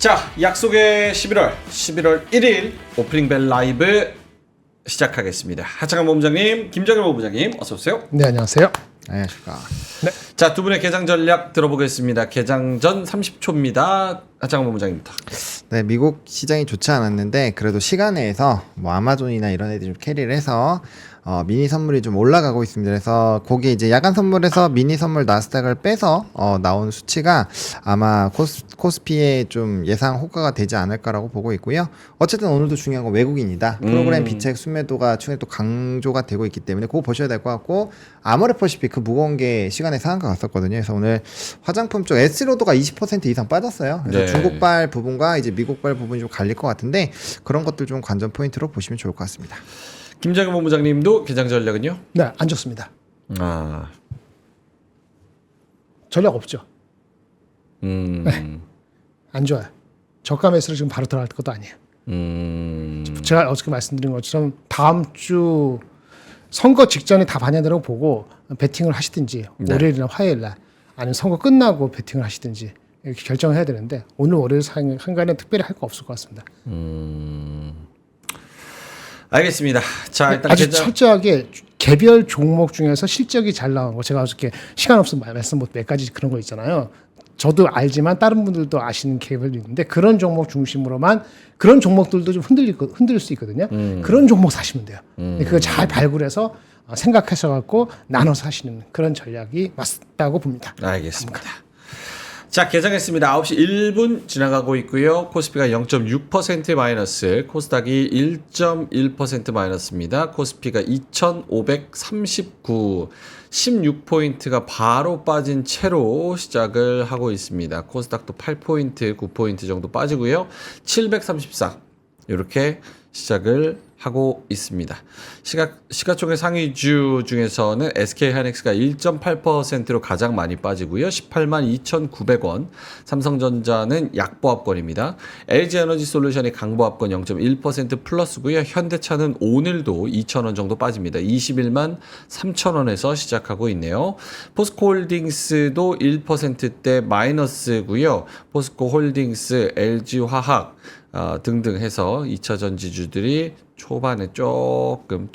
자, 약속의 11월 1일 오프닝 벨 라이브 시작하겠습니다. 하창한 본부장님, 김정일 본부장님 어서 오세요. 네, 안녕하세요. 안녕하십니까. 네. 자, 두 분의 개장 전략 들어보겠습니다. 개장 전 30초입니다. 하창한 본부장님부터. 네, 미국 시장이 좋지 않았는데 그래도 시간 내에서 뭐 아마존이나 이런 애들이 좀 캐리를 해서 미니 선물이 좀 올라가고 있습니다. 그래서 거기 이제 야간 선물에서 미니 선물 나스닥을 빼서 나온 수치가 아마 코스피에 좀 예상 호가가 되지 않을까라고 보고 있고요. 어쨌든 오늘도 중요한 건 외국인이다. 프로그램 비책 순매도가 최근에 또 강조가 되고 있기 때문에 그거 보셔야 될 것 같고 아모레퍼시픽 그 무거운 게 시간에 상한가 갔었거든요. 그래서 오늘 화장품 쪽 S로드가 20% 이상 빠졌어요. 그래서 네. 중국발 부분과 이제 미국발 부분이 좀 갈릴 것 같은데 그런 것들 좀 관전 포인트로 보시면 좋을 것 같습니다. 김정일 본부장님도 개장 전략은요? 네, 안 좋습니다. 아, 전략 없죠. 네. 안 좋아요. 저가 매수로 지금 바로 들어갈 것도 아니에요. 제가 어저께 말씀드린 것처럼 다음 주 선거 직전에 다 반영되라고 보고 베팅을 하시든지 네. 월요일이나 화요일날 아니면 선거 끝나고 베팅을 하시든지 이렇게 결정을 해야 되는데 오늘 월요일 한가위는 특별히 할 거 없을 것 같습니다. 알겠습니다. 자, 일단 아주 개장 철저하게 개별 종목 중에서 실적이 잘 나온 거 제가 어저께 시간 없으면 말씀 몇 가지 그런 거 있잖아요. 저도 알지만 다른 분들도 아시는 개별이 있는데 그런 종목 중심으로만 그런 종목들도 좀 흔들릴 수 있거든요. 그런 종목 사시면 돼요. 그거 잘 발굴해서 생각하셔 갖고 나눠서 하시는 그런 전략이 맞다고 봅니다. 알겠습니다. 자, 개장했습니다. 9시 1분 지나가고 있고요. 코스피가 0.6% 마이너스, 코스닥이 1.1% 마이너스입니다. 코스피가 2,539, 16포인트가 바로 빠진 채로 시작을 하고 있습니다. 코스닥도 8포인트, 9포인트 정도 빠지고요. 734 이렇게 시작을 하고 있습니다. 시가총액 상위주 중에서는 SK하이닉스가 1.8%로 가장 많이 빠지고요. 182,900원. 삼성전자는 약보합권입니다. LG에너지솔루션이 강보합권 0.1% 플러스고요. 현대차는 오늘도 2,000원 정도 빠집니다. 21만 3,000원에서 시작하고 있네요. 포스코홀딩스도 1%대 마이너스고요. 포스코홀딩스, LG화학 등등 해서 2차 전지주들이 초반에 조금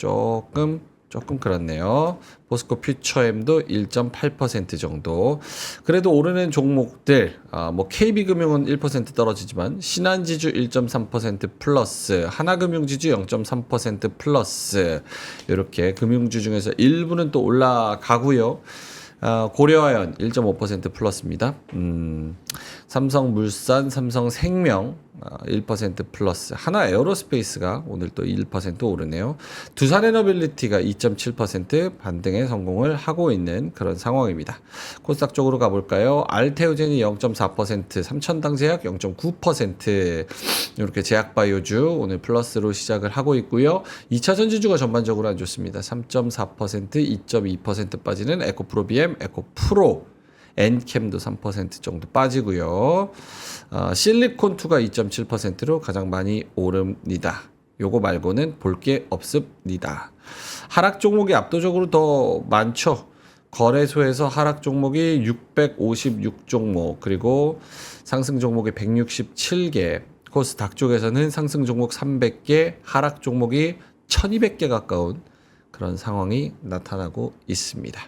그렇네요. 포스코 퓨처엠도 1.8% 정도. 그래도 오르는 종목들, 뭐 KB금융은 1% 떨어지지만 신한지주 1.3% 플러스, 하나금융지주 0.3% 플러스. 이렇게 금융주 중에서 일부는 또 올라가고요. 고려아연 1.5% 플러스입니다. 삼성물산, 삼성생명 1% 플러스, 하나에어로스페이스가 오늘 또 1% 오르네요. 두산에너빌리티가 2.7% 반등에 성공을 하고 있는 그런 상황입니다. 코스닥 쪽으로 가볼까요? 알테오젠이 0.4%, 삼천당제약 0.9%, 이렇게 제약바이오주 오늘 플러스로 시작을 하고 있고요. 2차 전지주가 전반적으로 안 좋습니다. 3.4%, 2.2% 빠지는 에코프로비엠, 에코프로, 엔캠도 3% 정도 빠지고요. 실리콘2가 2.7%로 가장 많이 오릅니다. 요거 말고는 볼 게 없습니다. 하락 종목이 압도적으로 더 많죠. 거래소에서 하락 종목이 656종목, 그리고 상승 종목이 167개, 코스닥 쪽에서는 상승 종목 300개, 하락 종목이 1200개 가까운 그런 상황이 나타나고 있습니다.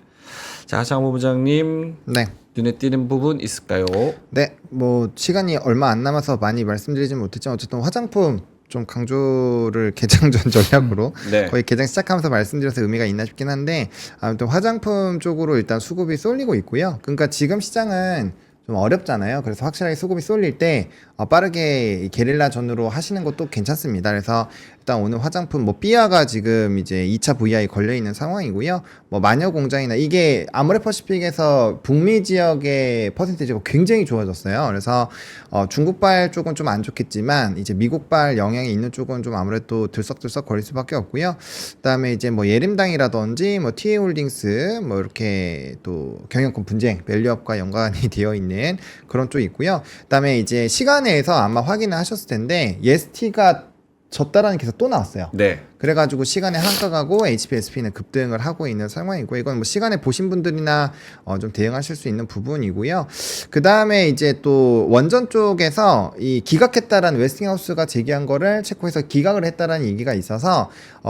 자, 하창 본부장님, 네. 눈에 띄는 부분 있을까요? 네, 뭐 시간이 얼마 안 남아서 많이 말씀드리진 못했지만 어쨌든 화장품 좀 강조를 개장 전 전략으로 네. 거의 개장 시작하면서 말씀드려서 의미가 있나 싶긴 한데 아무튼 화장품 쪽으로 일단 수급이 쏠리고 있고요. 그러니까 지금 시장은 좀 어렵잖아요. 그래서 확실하게 수급이 쏠릴 때 빠르게 게릴라 전으로 하시는 것도 괜찮습니다. 그래서 일단 오늘 화장품 뭐 삐아가 지금 이제 2차 VI 걸려 있는 상황이고요. 뭐 마녀 공장이나 이게 아모레퍼시픽에서 북미 지역의 퍼센티지가 굉장히 좋아졌어요. 그래서 중국발 쪽은 좀 안 좋겠지만 이제 미국발 영향이 있는 쪽은 좀 아무래도 들썩들썩 거릴 수밖에 없고요. 그다음에 이제 뭐 예림당이라든지 뭐 TA홀딩스 뭐 이렇게 또 경영권 분쟁 밸류업과 연관이 되어 있는 그런 쪽이 있고요. 그다음에 이제 시간에서 아마 확인을 하셨을 텐데 예스티가 졌다라는 기사 또 나왔어요. 네. 그래가지고 시간에 한가 가고 HPSP는 급등을 하고 있는 상황이고 이건 뭐 시간에 보신 분들이나 좀 대응하실 수 있는 부분이고요. 그 다음에 이제 또 원전 쪽에서 이 기각했다라는 웨스팅하우스가 제기한 거를 체코에서 기각을 했다라는 얘기가 있어서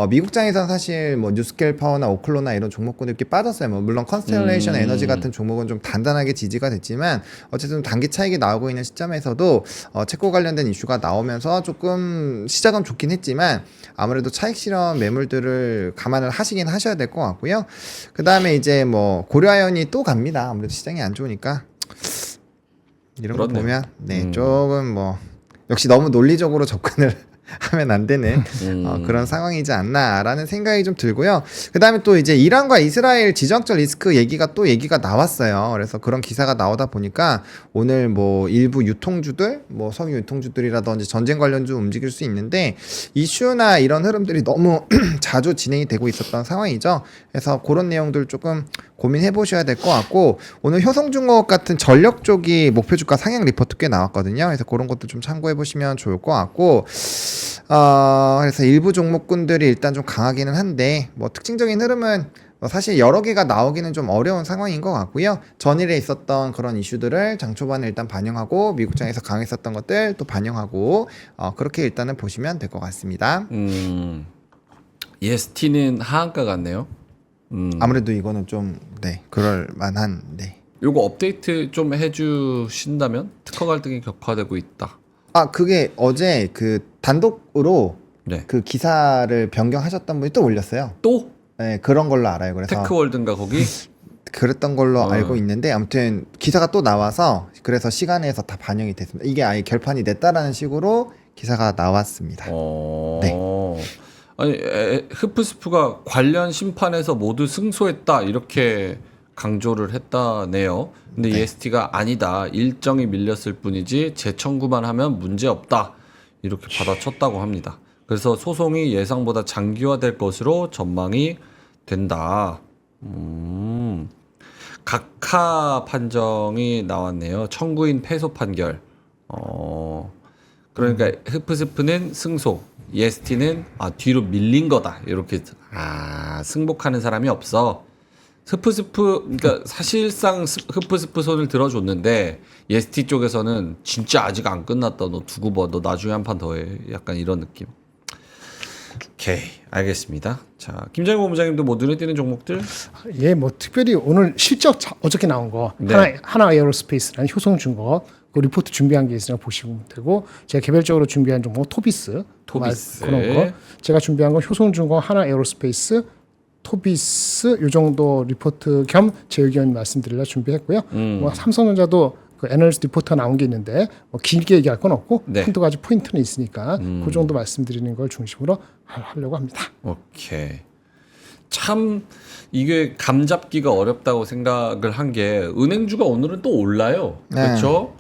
미국장에서는 사실 뭐 뉴스케일 파워나 오클로나 이런 종목군들 이렇게 빠졌어요. 뭐 물론 컨스텔레이션 에너지 같은 종목은 좀 단단하게 지지가 됐지만 어쨌든 단기 차익이 나오고 있는 시점에서도 체코 관련된 이슈가 나오면서 조금 시작은 좋긴 했지만 아무래도 차익 실현 매물들을 감안을 하시긴 하셔야 될 것 같고요. 그 다음에 이제 뭐 고려아연이 또 갑니다. 아무래도 시장이 안 좋으니까 이런 거 그렇네요. 보면 조금 뭐 역시 너무 논리적으로 접근을 하면 안 되는 그런 상황이지 않나라는 생각이 좀 들고요. 그 다음에 또 이제 이란과 이스라엘 지정학적 리스크 얘기가 나왔어요. 그래서 그런 기사가 나오다 보니까 오늘 뭐 일부 유통주들, 뭐 석유 유통주들이라든지 전쟁 관련주 움직일 수 있는데 이슈나 이런 흐름들이 너무 자주 진행이 되고 있었던 상황이죠. 그래서 그런 내용들 조금 고민해 보셔야 될 것 같고 오늘 효성중공업 같은 전력 쪽이 목표 주가 상향 리포트 꽤 나왔거든요. 그래서 그런 것도 좀 참고해 보시면 좋을 것 같고 그래서 일부 종목군들이 일단 좀 강하기는 한데 뭐 특징적인 흐름은 사실 여러 개가 나오기는 좀 어려운 상황인 것 같고요. 전일에 있었던 그런 이슈들을 장 초반에 일단 반영하고 미국장에서 강했었던 것들 또 반영하고 그렇게 일단은 보시면 될 것 같습니다. EST는 하한가 같네요. 아무래도 이거는 좀 그럴 만한 요거 업데이트 좀 해주신다면 특허 갈등이 격화되고 있다. 그게 어제 그 단독으로 네. 그 기사를 변경하셨던 분이 또 올렸어요. 또 네, 그런 걸로 알아요. 그래서 테크월드인가 거기? 그랬던 걸로 알고 있는데 아무튼 기사가 또 나와서 그래서 시간에서 다 반영이 됐습니다. 이게 아예 결판이 됐다라는 식으로 기사가 나왔습니다. 아니 흐프스프가 관련 심판에서 모두 승소했다 이렇게 강조를 했다네요. 근데 EST가 아니다. 일정이 밀렸을 뿐이지 재청구만 하면 문제 없다. 이렇게 받아쳤다고 합니다. 그래서 소송이 예상보다 장기화될 것으로 전망이 된다. 각하 판정이 나왔네요. 청구인 패소 판결. 그러니까 흐프스프는 승소, EST는 뒤로 밀린 거다. 이렇게 승복하는 사람이 없어. 그러니까 사실상 흐프스프 손을 들어줬는데 EST 쪽에서는 진짜 아직 안 끝났다. 너 두고 봐. 너 나중에 한 판 더 해. 약간 이런 느낌. 오케이, 알겠습니다. 자, 김장희 본부장님도 뭐 눈에 띄는 종목들? 예, 뭐 특별히 오늘 실적 어저께 나온 거 네. 하나 에어로스페이스라는 효성중공업 그 리포트 준비한 게 있으니까 보시면 되고 제가 개별적으로 준비한 종목 토비스 그런 거 제가 준비한 건 효성중공업 하나 에어로스페이스 토비스 요 정도 리포트 겸 제 의견 말씀드리려 준비했고요. 뭐 삼성전자도 그 애널리스트 리포트가 나온 게 있는데 뭐 길게 얘기할 건 없고 네. 한두 가지 포인트는 있으니까 그 정도 말씀드리는 걸 중심으로 하려고 합니다. 오케이. 참 이게 감 잡기가 어렵다고 생각을 한 게 은행주가 오늘은 또 올라요. 그렇죠?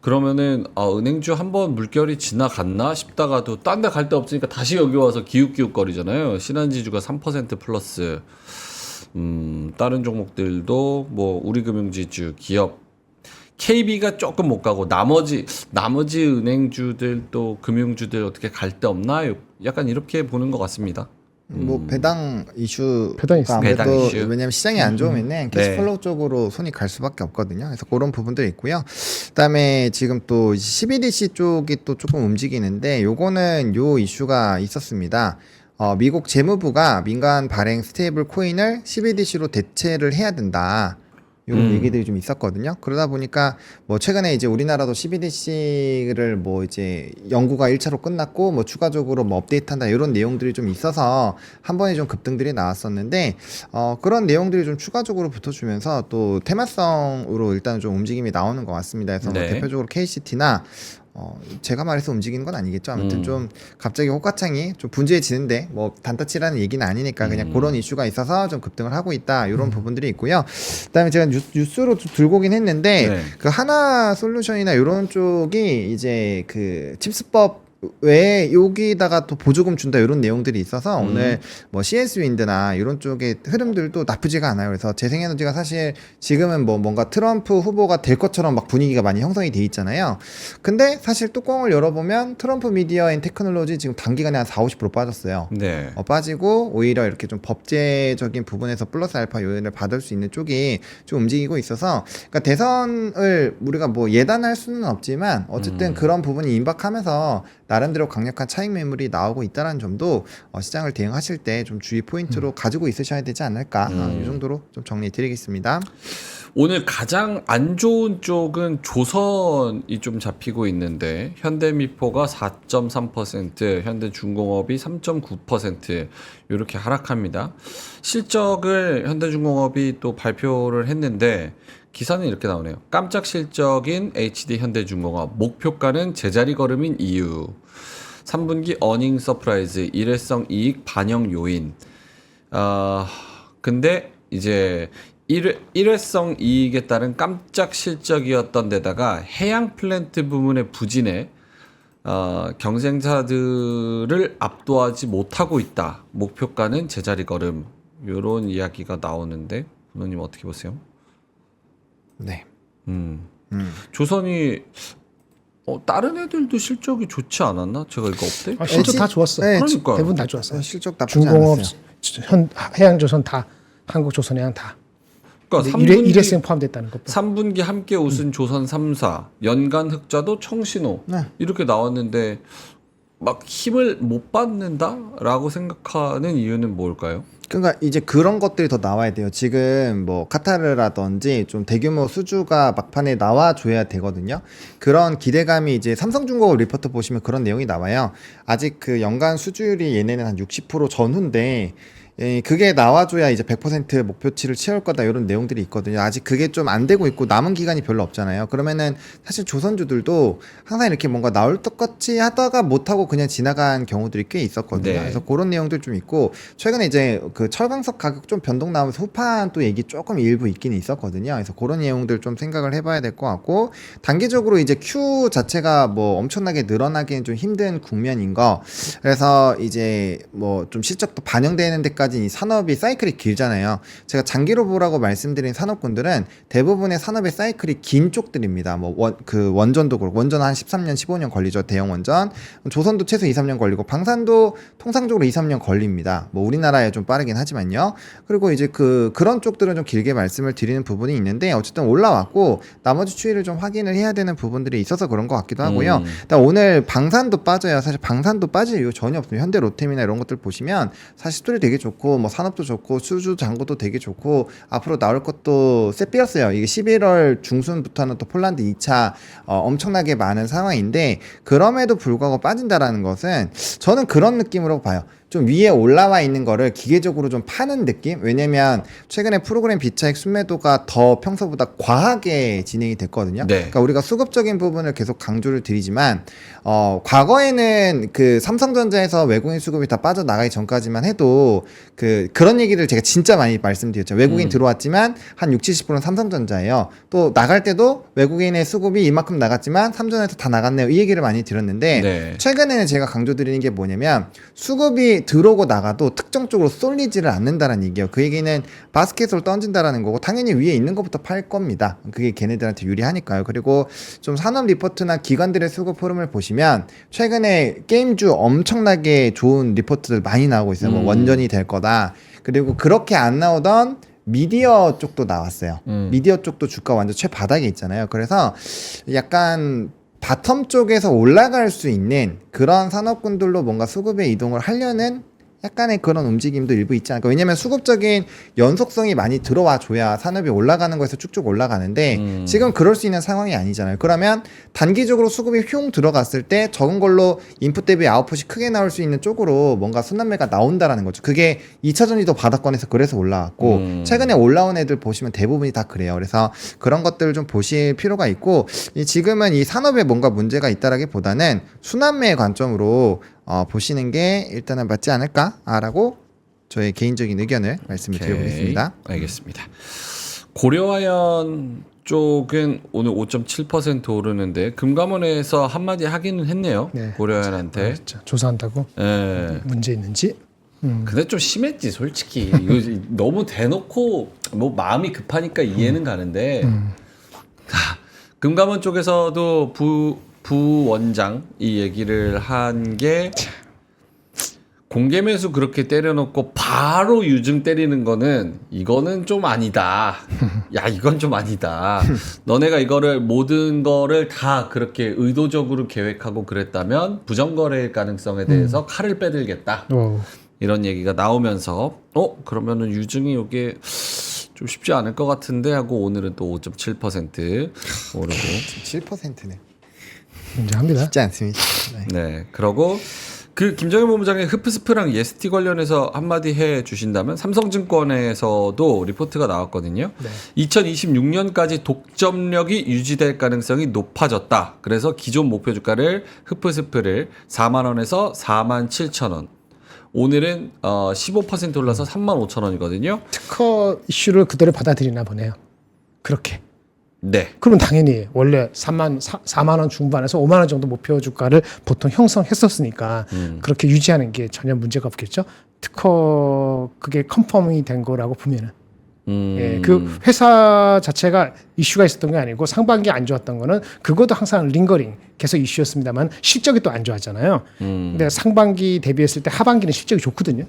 그러면은 은행주 한번 물결이 지나갔나 싶다가도 딴 데 갈 데 없으니까 다시 여기 와서 기웃기웃거리잖아요. 신한지주가 3% 플러스. 다른 종목들도 뭐 우리금융지주, 기업, KB가 조금 못 가고 나머지 은행주들 또 금융주들 어떻게 갈 데 없나? 약간 이렇게 보는 것 같습니다. 뭐 배당 이슈가 배당 있습니다. 아무래도 배당 이슈. 왜냐면 시장이 안 좋으면은 캐시플로우 쪽으로 손이 갈 수밖에 없거든요. 그래서 그런 부분들이 있고요. 그다음에 지금 또 CBDC 쪽이 또 조금 움직이는데 요거는 요 이슈가 있었습니다. 미국 재무부가 민간 발행 스테이블 코인을 CBDC로 대체를 해야 된다. 이런 얘기들이 좀 있었거든요. 그러다 보니까 뭐 최근에 이제 우리나라도 CBDC를 뭐 이제 연구가 1차로 끝났고 뭐 추가적으로 뭐 업데이트한다 이런 내용들이 좀 있어서 한 번에 좀 급등들이 나왔었는데 그런 내용들이 좀 추가적으로 붙어주면서 또 테마성으로 일단 좀 움직임이 나오는 것 같습니다. 그래서 뭐 대표적으로 KCT나 제가 말해서 움직이는 건 아니겠죠. 아무튼 좀 갑자기 호가창이 좀 분주해지는데 뭐 단타치라는 얘기는 아니니까 그냥 그런 이슈가 있어서 좀 급등을 하고 있다 이런 부분들이 있고요. 그다음에 제가 뉴스로 좀 들고 오긴 했는데 그 하나 솔루션이나 이런 쪽이 이제 그 칩스법 왜 여기다가 또 보조금 준다 이런 내용들이 있어서 오늘 뭐 CS 윈드나 이런 쪽의 흐름들도 나쁘지가 않아요. 그래서 재생에너지가 사실 지금은 뭐 뭔가 트럼프 후보가 될 것처럼 막 분위기가 많이 형성이 돼 있잖아요. 근데 사실 뚜껑을 열어보면 트럼프 미디어 앤 테크놀로지 지금 단기간에 한 40-50% 빠졌어요. 네. 빠지고 오히려 이렇게 좀 법제적인 부분에서 플러스 알파 요인을 받을 수 있는 쪽이 좀 움직이고 있어서 그러니까 대선을 우리가 뭐 예단할 수는 없지만 어쨌든 그런 부분이 임박하면서 나름대로 강력한 차익 매물이 나오고 있다는 점도 시장을 대응하실 때 좀 주의 포인트로 가지고 있으셔야 되지 않을까 이 정도로 좀 정리해 드리겠습니다. 오늘 가장 안 좋은 쪽은 조선이 좀 잡히고 있는데 현대미포가 4.3%, 현대중공업이 3.9% 이렇게 하락합니다. 실적을 현대중공업이 또 발표를 했는데 기사는 이렇게 나오네요. 깜짝 실적인 HD 현대중공업 목표가는 제자리 걸음인 이유. 3분기 어닝 서프라이즈 일회성 이익 반영 요인. 근데 이제 일회성 이익에 따른 깜짝 실적이었던 데다가 해양 플랜트 부문의 부진에 경쟁사들을 압도하지 못하고 있다. 목표가는 제자리 걸음. 이런 이야기가 나오는데 부모님 어떻게 보세요? 네. 조선이 다른 애들도 실적이 좋지 않았나? 제가 이거 업데? 실적 다 좋았어. 네, 그러니까 대부분 다 좋았어요. 실적 나쁘지 중공업, 않았어요. 해양조선 다, 한국조선해양 다. 그러니까 일회성 포함됐다는 것. 3분기 함께 웃은 조선 3사, 연간 흑자도 청신호 네. 이렇게 나왔는데 막 힘을 못 받는다라고 생각하는 이유는 뭘까요? 그러니까 이제 그런 것들이 더 나와야 돼요. 지금 뭐 카타르라든지 좀 대규모 수주가 막판에 나와줘야 되거든요. 그런 기대감이 이제 삼성중공업 리포트 보시면 그런 내용이 나와요. 아직 그 연간 수주율이 얘네는 한 60% 전후인데 그게 나와줘야 이제 100% 목표치를 채울 거다 이런 내용들이 있거든요. 아직 그게 좀 안 되고 있고 남은 기간이 별로 없잖아요. 그러면은 사실 조선주들도 항상 이렇게 뭔가 나올 것 같이 하다가 못하고 그냥 지나간 경우들이 꽤 있었거든요. 네. 그래서 그런 내용들 좀 있고 최근에 이제 그 철강석 가격 좀 변동 나오면서 후판 또 얘기 조금 일부 있긴 있었거든요. 그래서 그런 내용들 좀 생각을 해봐야 될 것 같고 단기적으로 이제 Q 자체가 뭐 엄청나게 늘어나기는 좀 힘든 국면인 거. 그래서 이제 뭐 좀 실적도 반영되는 데까지 이 산업이 사이클이 길잖아요. 제가 장기로 보라고 말씀드린 산업군들은 대부분의 산업의 사이클이 긴 쪽들입니다. 뭐 원전도 그렇고 원전 한 13년, 15년 걸리죠. 대형 원전. 조선도 최소 2, 3년 걸리고 방산도 통상적으로 2, 3년 걸립니다. 뭐 우리나라에 좀 빠르긴 하지만요. 그리고 이제 그런 쪽들은 좀 길게 말씀을 드리는 부분이 있는데 어쨌든 올라왔고 나머지 추이를 좀 확인을 해야 되는 부분들이 있어서 그런 것 같기도 하고요. 오늘 방산도 빠져요. 사실 방산도 빠질 이유 전혀 없어요. 현대 로템이나 이런 것들 보시면 사실 스토리 되게 좋고 뭐 산업도 좋고 수주 잔고도 되게 좋고 앞으로 나올 것도 쎄삐었어요. 이게 11월 중순부터는 또 폴란드 2차 엄청나게 많은 상황인데 그럼에도 불구하고 빠진다라는 것은 저는 그런 느낌으로 봐요. 좀 위에 올라와 있는 거를 기계적으로 좀 파는 느낌? 왜냐면 최근에 프로그램 비차익 순매도가 더 평소보다 과하게 진행이 됐거든요. 네. 그러니까 우리가 수급적인 부분을 계속 강조를 드리지만 과거에는 그 삼성전자에서 외국인 수급이 다 빠져나가기 전까지만 해도 그런 얘기를 제가 진짜 많이 말씀드렸죠. 외국인 들어왔지만 한 60-70%는 삼성전자예요. 또 나갈 때도 외국인의 수급이 이만큼 나갔지만 삼전에서 다 나갔네요. 이 얘기를 많이 들었는데 네. 최근에는 제가 강조드리는 게 뭐냐면 수급이 들어오고 나가도 특정 쪽으로 쏠리지를 않는다는 얘기예요. 그 얘기는 바스켓으로 던진다라는 거고 당연히 위에 있는 것부터 팔 겁니다. 그게 걔네들한테 유리하니까요. 그리고 좀 산업 리포트나 기관들의 수급 흐름을 보시면 최근에 게임주 엄청나게 좋은 리포트들 많이 나오고 있어요. 뭐 원전이 될 거다. 그리고 그렇게 안 나오던 미디어 쪽도 나왔어요. 미디어 쪽도 주가 완전 최바닥에 있잖아요. 그래서 약간 바텀 쪽에서 올라갈 수 있는 그런 산업군들로 뭔가 수급에 이동을 하려는 약간의 그런 움직임도 일부 있지 않을까. 왜냐면 수급적인 연속성이 많이 들어와 줘야 산업이 올라가는 거에서 쭉쭉 올라가는데 지금 그럴 수 있는 상황이 아니잖아요. 그러면 단기적으로 수급이 흉 들어갔을 때 적은 걸로 인풋 대비 아웃풋이 크게 나올 수 있는 쪽으로 뭔가 순환매가 나온다라는 거죠. 그게 2차전지도 바닥권에서 그래서 올라왔고 최근에 올라온 애들 보시면 대부분이 다 그래요. 그래서 그런 것들을 좀 보실 필요가 있고 지금은 이 산업에 뭔가 문제가 있다라기보다는 순환매의 관점으로 보시는 게 일단은 맞지 않을까라고 저의 개인적인 의견을 말씀을 드려보겠습니다. 알겠습니다. 고려아연 쪽은 오늘 5.7% 오르는데 금감원에서 한마디 하기는 했네요. 네. 고려현한테. 진짜 조사한다고 예. 문제 있는지. 근데 좀 심했지 솔직히. 이거 너무 대놓고 뭐 마음이 급하니까 이해는 가는데 금감원 쪽에서도 부원장 이 얘기를 한 게 공개 매수 그렇게 때려놓고 바로 유증 때리는 거는 이거는 좀 아니다. 야 이건 좀 아니다. 너네가 이거를 모든 거를 다 그렇게 의도적으로 계획하고 그랬다면 부정거래일 가능성에 대해서 칼을 빼들겠다. 이런 얘기가 나오면서 그러면은 유증이 이게 좀 쉽지 않을 것 같은데 하고 오늘은 또 5.7% 오르고 7%네. 인정합니다. 쉽지 않습니다. 네. 네 그러고 그 김정일 본부장의 흡스프랑 예스티 관련해서 한마디 해 주신다면 삼성증권에서도 리포트가 나왔거든요. 네. 2026년까지 독점력이 유지될 가능성이 높아졌다. 그래서 기존 목표 주가를 흡스프를 4만 원에서 4만 7천 원. 오늘은 15% 올라서 3만 5천 원이거든요. 특허 이슈를 그대로 받아들이나 보네요. 그렇게. 네. 그러면 당연히 원래 4만 원 중반에서 5만 원 정도 목표 주가를 보통 형성했었으니까 그렇게 유지하는 게 전혀 문제가 없겠죠. 특허 그게 컨펌이 된 거라고 보면은 예, 그 회사 자체가 이슈가 있었던 게 아니고 상반기 안 좋았던 거는 그것도 항상 링거링 계속 이슈였습니다만 실적이 또 안 좋았잖아요. 근데 상반기 대비했을 때 하반기는 실적이 좋거든요.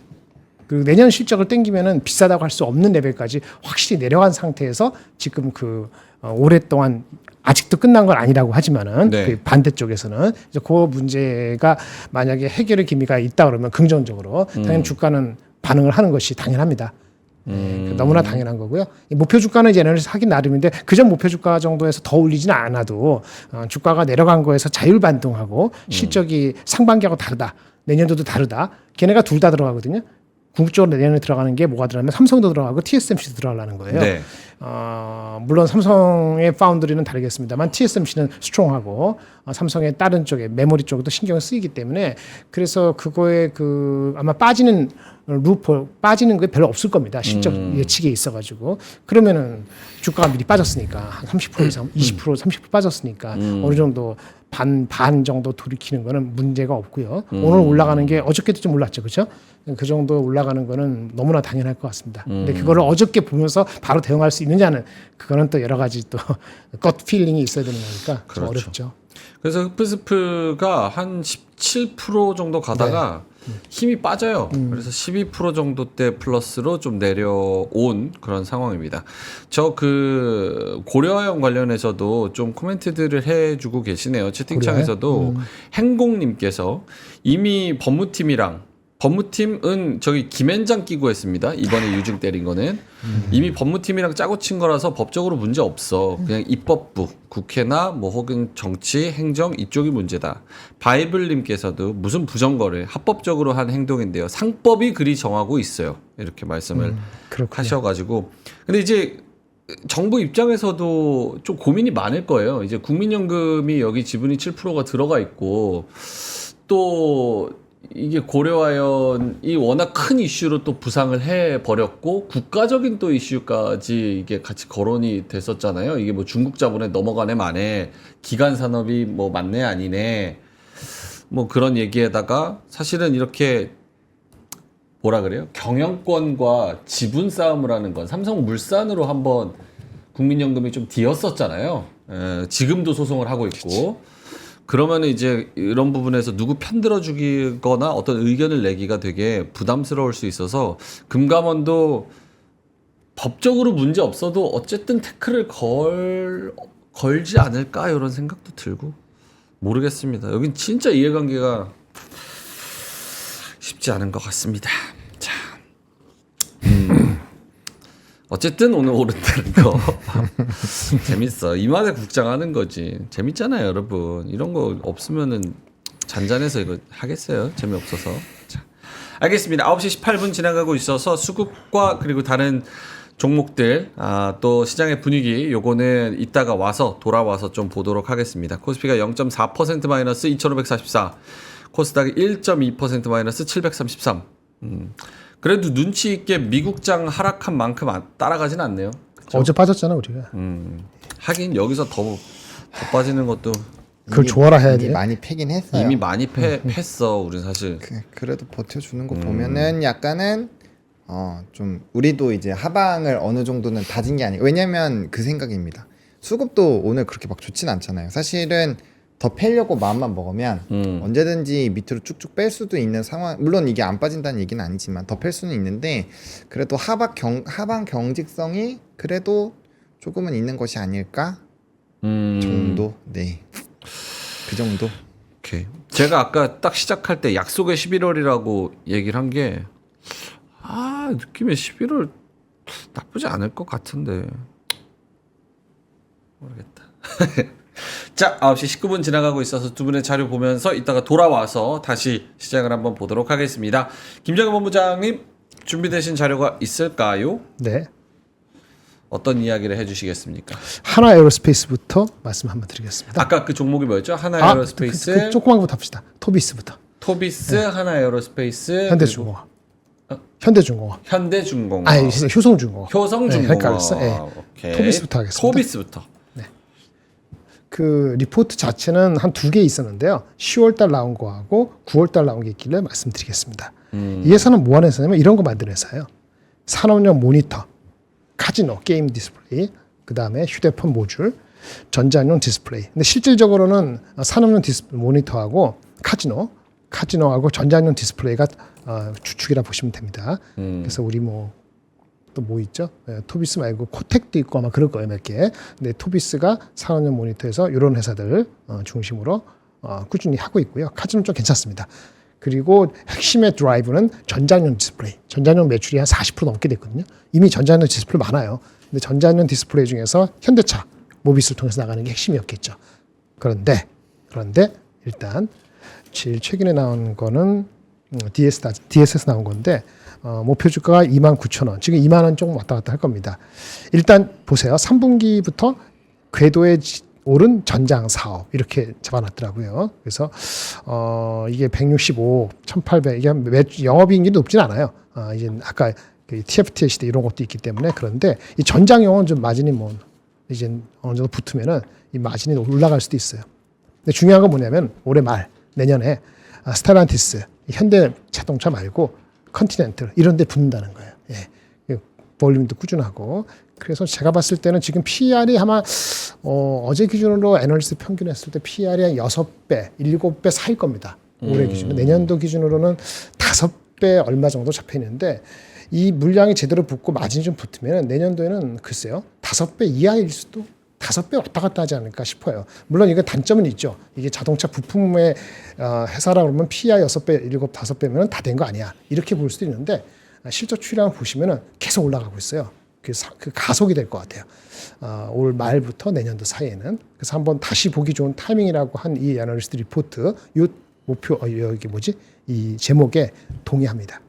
그리고 내년 실적을 땡기면은 비싸다고 할 수 없는 레벨까지 확실히 내려간 상태에서 지금 그 오랫동안 아직도 끝난 건 아니라고 하지만은 네. 그 반대쪽에서는 이제 그 문제가 만약에 해결의 기미가 있다 그러면 긍정적으로 당연히 주가는 반응을 하는 것이 당연합니다. 네, 너무나 당연한 거고요. 이 목표 주가는 이제 내년에서 하긴 나름인데 그전 목표 주가 정도에서 더 올리지는 않아도 주가가 내려간 거에서 자율 반등하고 실적이 상반기하고 다르다. 내년도도 다르다. 걔네가 둘 다 들어가거든요. 궁극적으로 내년에 들어가는 게 뭐가 들어가면 삼성도 들어가고 TSMC도 들어가려는 거예요. 네. 물론 삼성의 파운드리는 다르겠습니다만 TSMC는 스트롱하고 삼성의 다른 쪽에 메모리 쪽에도 신경을 쓰이기 때문에 그래서 그거에 그 아마 빠지는 빠지는 게 별로 없을 겁니다. 실적 예측에 있어가지고 그러면은 주가가 미리 빠졌으니까 한 30% 이상, 20% 30% 빠졌으니까 어느 정도 반 정도 돌이키는 거는 문제가 없고요. 오늘 올라가는 게 어저께도 좀 올랐죠, 그렇죠? 그 정도 올라가는 거는 너무나 당연할 것 같습니다. 근데 그거를 어저께 보면서 바로 대응할 수 있느냐는 그거는 또 여러 가지 또 gut 필링이 있어야 되는 거니까 좀 그렇죠. 어렵죠. 그래서 흡스프가 한 17% 정도 가다가 힘이 빠져요. 그래서 12% 정도 대 플러스로 좀 내려온 그런 상황입니다. 저 그 고려아연 관련해서도 좀 코멘트들을 해주고 계시네요. 채팅창에서도 행공님께서 이미 법무팀은 저기 김앤장 끼고 했습니다. 이번에 유증 때린 거는 이미 법무팀이랑 짜고 친 거라서 법적으로 문제 없어. 그냥 입법부, 국회나 뭐 혹은 정치, 행정 이쪽이 문제다. 바이블님께서도 무슨 부정거래, 합법적으로 한 행동인데요. 상법이 그리 정하고 있어요. 이렇게 말씀을 하셔가지고. 근데 이제 정부 입장에서도 좀 고민이 많을 거예요. 이제 국민연금이 여기 지분이 7%가 들어가 있고 또 이게 고려아연이 워낙 큰 이슈로 또 부상을 해버렸고 국가적인 또 이슈까지 이게 같이 거론이 됐었잖아요. 이게 뭐 중국 자본에 넘어가네 마네, 기간 산업이 뭐 맞네 아니네, 뭐 그런 얘기에다가 사실은 이렇게 뭐라 그래요? 경영권과 지분 싸움을 하는 건 삼성물산으로 한번 국민연금이 좀 뒤었었잖아요. 지금도 소송을 하고 있고. 그러면 이제 이런 부분에서 누구 편들어 주기거나 어떤 의견을 내기가 되게 부담스러울 수 있어서 금감원도 법적으로 문제 없어도 어쨌든 태클을 걸지 않을까 이런 생각도 들고 모르겠습니다. 여긴 진짜 이해관계가 쉽지 않은 것 같습니다. 자, 어쨌든 오늘 오른다는 거 재밌어. 이만에 국장하는 거지. 재밌잖아요, 여러분. 이런 거 없으면은 잔잔해서 이거 하겠어요? 재미없어서. 자, 알겠습니다. 9시 18분 지나가고 있어서 수급과 그리고 다른 종목들 또 시장의 분위기 요거는 이따가 돌아와서 좀 보도록 하겠습니다. 코스피가 0.4% 마이너스 2,544, 코스닥이 1.2% 마이너스 733. 그래도 눈치 있게 미국장 하락한 만큼 따라가진 않네요. 그쵸? 어제 빠졌잖아 우리가. 하긴 여기서 더 빠지는 것도 그걸 좋아라 해야 이미 돼. 많이 패긴 했어요. 이미 많이 패했어. 우리 사실. 그래도 버텨주는 거 보면은 약간은 좀 우리도 이제 하방을 어느 정도는 다진 게 아니고, 왜냐면 그 생각입니다. 수급도 오늘 그렇게 막 좋진 않잖아요. 사실은 더 패려고 마음만 먹으면 언제든지 밑으로 쭉쭉 뺄 수도 있는 상황. 물론 이게 안 빠진다는 얘기는 아니지만 더 팰 수는 있는데, 그래도 하방 경직성이 그래도 조금은 있는 것이 아닐까 정도. 네, 그 정도. 오케이. 제가 아까 딱 시작할 때 약속의 11월이라고 얘기를 한 게 느낌에 11월 나쁘지 않을 것 같은데 모르겠다. 자, 9시 19분 지나가고 있어서 두 분의 자료 보면서 이따가 돌아와서 다시 시작을 한번 보도록 하겠습니다. 김정은 본부장님 준비되신 자료가 있을까요? 네. 어떤 이야기를 해주시겠습니까? 하나 에어로스페이스부터 말씀 한번 드리겠습니다. 아까 그 종목이 뭐였죠? 하나 에어로스페이스, 그 조그만 것부터 합시다. 토비스부터. 토비스, 하나 에어로스페이스, 현대중공업. 현대중공업. 현대중공업. 아니, 효성중공업. 효성중공업. 네, 헷갈렸어. 네. 오케이. 토비스부터 하겠습니다. 토비스부터. 그 리포트 자체는 한 두 개 있었는데요. 10월달 나온 거하고 9월달 나온 게 있길래 말씀드리겠습니다. 이 회사는 뭐 하는 회사냐면 이런 거 만드는 회사예요. 산업용 모니터, 카지노, 게임 디스플레이, 그 다음에 휴대폰 모듈, 전자용 디스플레이. 근데 실질적으로는 산업용 모니터하고 카지노하고 전자용 디스플레이가 주축이라 보시면 됩니다. 그래서 우리 또 뭐 있죠? 토비스 말고 코텍도 있고 아마 그럴 거예요, 몇 개. 근데 토비스가 산업용 모니터에서 이런 회사들 중심으로 꾸준히 하고 있고요. 카지노 좀 괜찮습니다. 그리고 핵심의 드라이브는 전자용 디스플레이. 전자용 매출이 한 40% 넘게 됐거든요. 이미 전자용 디스플레이 많아요. 근데 전자용 디스플레이 중에서 현대차, 모비스를 통해서 나가는 게 핵심이었겠죠. 그런데 일단 제일 최근에 나온 거는 DS에서 나온 건데 목표 주가가 29,000원. 지금 2만 원 조금 왔다 갔다 할 겁니다. 일단 보세요. 3분기부터 궤도에 오른 전장 사업 이렇게 잡아놨더라고요. 그래서 이게 165, 1,800 이게 영업이익률이 높진 않아요. 이제 아까 그 TFT 시대 이런 것도 있기 때문에. 그런데 이 전장용은 좀 마진이 이제 어느 정도 붙으면은 이 마진이 올라갈 수도 있어요. 근데 중요한 건 뭐냐면 올해 말 내년에 스텔란티스, 현대 자동차 말고 컨티넨탈 이런 데 붙는다는 거예요. 예. 볼륨도 꾸준하고. 그래서 제가 봤을 때는 지금 PER이 아마 어제 기준으로 애널리스트 평균했을 때 PER이 한 6배, 7배 사이일 겁니다. 올해 기준으로. 내년도 기준으로는 5배 얼마 정도 잡혀 있는데 이 물량이 제대로 붙고 마진이 좀 붙으면 내년도에는 글쎄요. 5배 이하일 수도 5배 왔다 갔다 하지 않을까 싶어요. 물론 이거 단점은 있죠. 이게 자동차 부품의 회사라 그러면 PER 6배, 7, 5배면 다 된 거 아니야. 이렇게 볼 수도 있는데 실적 추이량을 보시면은 계속 올라가고 있어요. 그 가속이 될 것 같아요. 올 말부터 내년도 사이에는. 그래서 한번 다시 보기 좋은 타이밍이라고 한 이 애널리스트 리포트 요 목표 여기 이 제목에 동의합니다.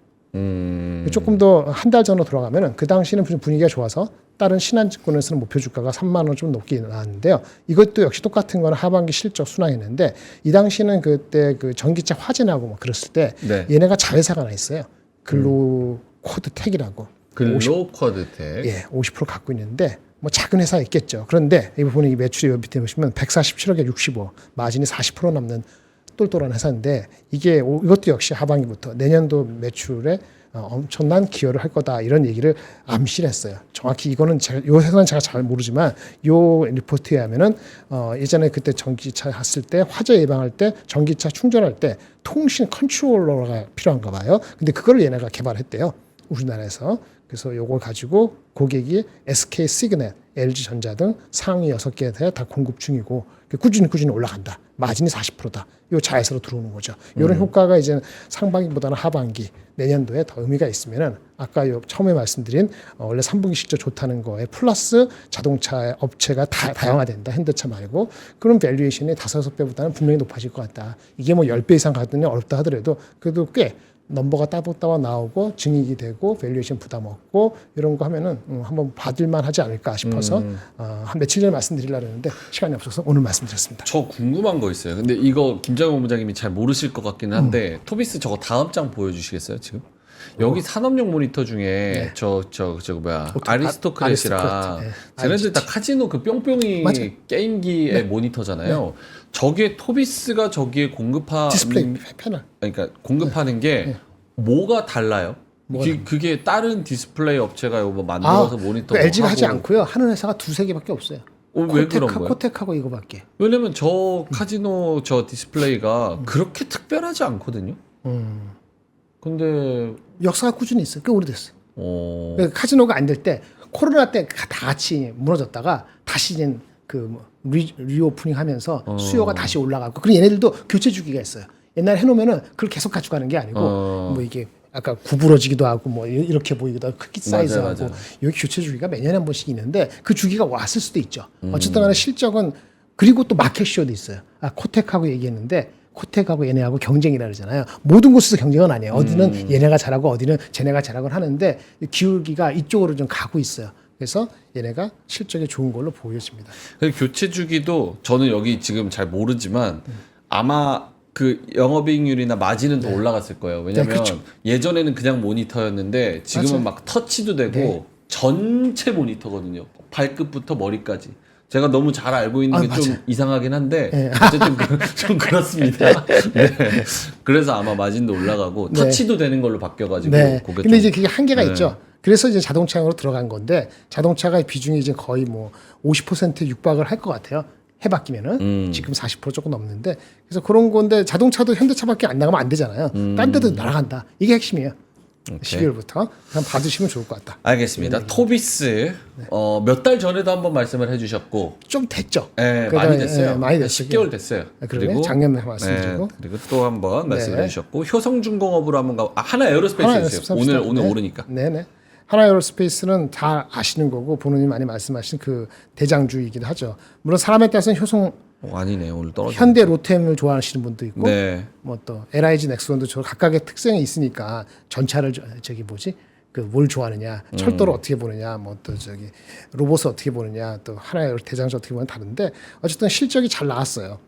조금 더 한 달 전으로 돌아가면은 그 당시는 분위기가 좋아서 다른 신한증권에서는 목표 주가가 3만 원 좀 높게 나왔는데요. 이것도 역시 똑같은 거는 하반기 실적 순항했는데 이 당시는 그때 그 전기차 화재 나고 막 그랬을 때 얘네가 자회사가 하나 있어요. 글로 코드텍이라고. 글로쿼드텍. 예, 50% 갖고 있는데 뭐 작은 회사 있겠죠. 그런데 이거 보면 이 매출이 밑에 보시면 147억에 65, 마진이 40% 남는 똘똘한 회사인데 이것도 역시 하반기부터 내년도 매출에 엄청난 기여를 할 거다 이런 얘기를 암시를 했어요. 정확히 이거는 요 회사는 제가 잘 모르지만 요 리포트에 하면은 예전에 그때 전기차 했을 때 화재 예방할 때 전기차 충전할 때 통신 컨트롤러가 필요한가 봐요. 근데 그걸 얘네가 개발했대요. 우리나라에서. 그래서 요걸 가지고 고객이 SK 시그넷, LG 전자 등 상위 6개에 다 공급 중이고 꾸준히 올라간다. 마진이 40%다. 요 자회사로 들어오는 거죠. 이런 효과가 이제 상반기보다는 하반기 내년도에 더 의미가 있으면은 아까 처음에 말씀드린 원래 3분기 실적 좋다는 거에 플러스 자동차 업체가 다양화된다. 현대차 말고 그런 밸류에이션이 5-6배보다는 분명히 높아질 것 같다. 이게 뭐 10배 이상 가더니 어렵다 하더라도 그래도 꽤 넘버가 따로 나오고 증익이 되고 밸류에이션 부담 없고 이런 거 하면은 한번 받을만 하지 않을까 싶어서 한 며칠 전에 말씀드리려고 했는데 시간이 없어서 오늘 말씀드렸습니다. 저 궁금한 거 있어요. 근데 이거 김정은 본부장님이 잘 모르실 것 같기는 한데 토비스 저거 다음 장 보여주시겠어요 지금? 여기 산업용 모니터 중에 저 뭐야 아리스토크렛이랑 아리스토크렛, 쟤네들 다 카지노 그 뿅뿅이 맞아요. 게임기의 모니터잖아요. 저게 토비스가 저기에 디스플레이 패널. 그러니까 공급하는 게 뭐가 달라요? 그게 다른 디스플레이 업체가 이거 뭐 만들어서 모니터 LG가 하지 하고. 않고요. 하는 회사가 두세 개밖에 없어요. 왜 그런 거예요? 코텍하고 이거밖에. 왜냐면 저 카지노 저 디스플레이가 그렇게 특별하지 않거든요. 근데 역사가 꾸준히 있어요. 꽤 오래됐어요. 어, 그러니까 카지노가 안 될 때 코로나 때 다 같이 무너졌다가 다시 이제 그 리오프닝 하면서 수요가 다시 올라가고 그리고 얘네들도 교체 주기가 있어요. 옛날에 해놓으면은 그걸 계속 가져가는 게 아니고 뭐 이게 아까 구부러지기도 하고 뭐 이렇게 보이기도 하고 크기 사이즈하고 여기 교체 주기가 매년에 한 번씩 있는데 그 주기가 왔을 수도 있죠. 어쨌든 간에 실적은 그리고 또 마켓쇼도 있어요. 코텍하고 얘기했는데 코텍하고 얘네하고 경쟁이라 그러잖아요. 모든 곳에서 경쟁은 아니에요. 어디는 얘네가 잘하고 어디는 쟤네가 잘하고 하는데 기울기가 이쪽으로 좀 가고 있어요. 그래서 얘네가 실적이 좋은 걸로 보여집니다. 교체 주기도 저는 여기 지금 잘 모르지만 아마 그 영업이익률이나 마진은 더 올라갔을 거예요. 왜냐면 그렇죠. 예전에는 그냥 모니터였는데 지금은 맞아요. 막 터치도 되고 전체 모니터거든요. 발끝부터 머리까지. 제가 너무 잘 알고 있는 게 좀 이상하긴 한데 어쨌든 좀 그렇습니다. 네. 그래서 아마 마진도 올라가고 터치도 되는 걸로 바뀌어가지고 그게 근데 이제 그게 한계가 있죠. 그래서 이제 자동차용으로 들어간 건데 자동차가 비중이 이제 거의 뭐 50% 육박을 할 것 같아요. 해바뀌면은 지금 40% 조금 넘는데 그래서 그런 건데 자동차도 현대차밖에 안 나가면 안 되잖아요. 딴 데도 날아간다. 이게 핵심이에요. 12월부터 한번 받으시면 좋을 것 같다. 알겠습니다. 토비스 몇 달 전에도 한번 말씀을 해주셨고 좀 됐죠. 네, 많이 됐어요. 많이 됐어요. 10개월 됐어요. 그리고 작년에 말씀드리고 그리고 또 한번 말씀해 주셨고 효성중공업으로 한번 가. 하나 에어로스페이스 있어요. 오늘 오르니까. 네네. 하나에어로스페이스는 다 아시는 거고 본인이 많이 말씀하신 그 대장주이기도 하죠. 물론 사람에 따라서는 효성 아니네 오늘 떨어져. 현대 로템을 좋아하시는 분도 있고 네. 뭐 또 LIG 넥스원도 저 각각의 특성이 있으니까 전차를 저기 뭐지 그 뭘 좋아하느냐 철도를 어떻게 보느냐 뭐 또 저기 로봇을 어떻게 보느냐 또 하나의 대장주 어떻게 보면 다른데 어쨌든 실적이 잘 나왔어요.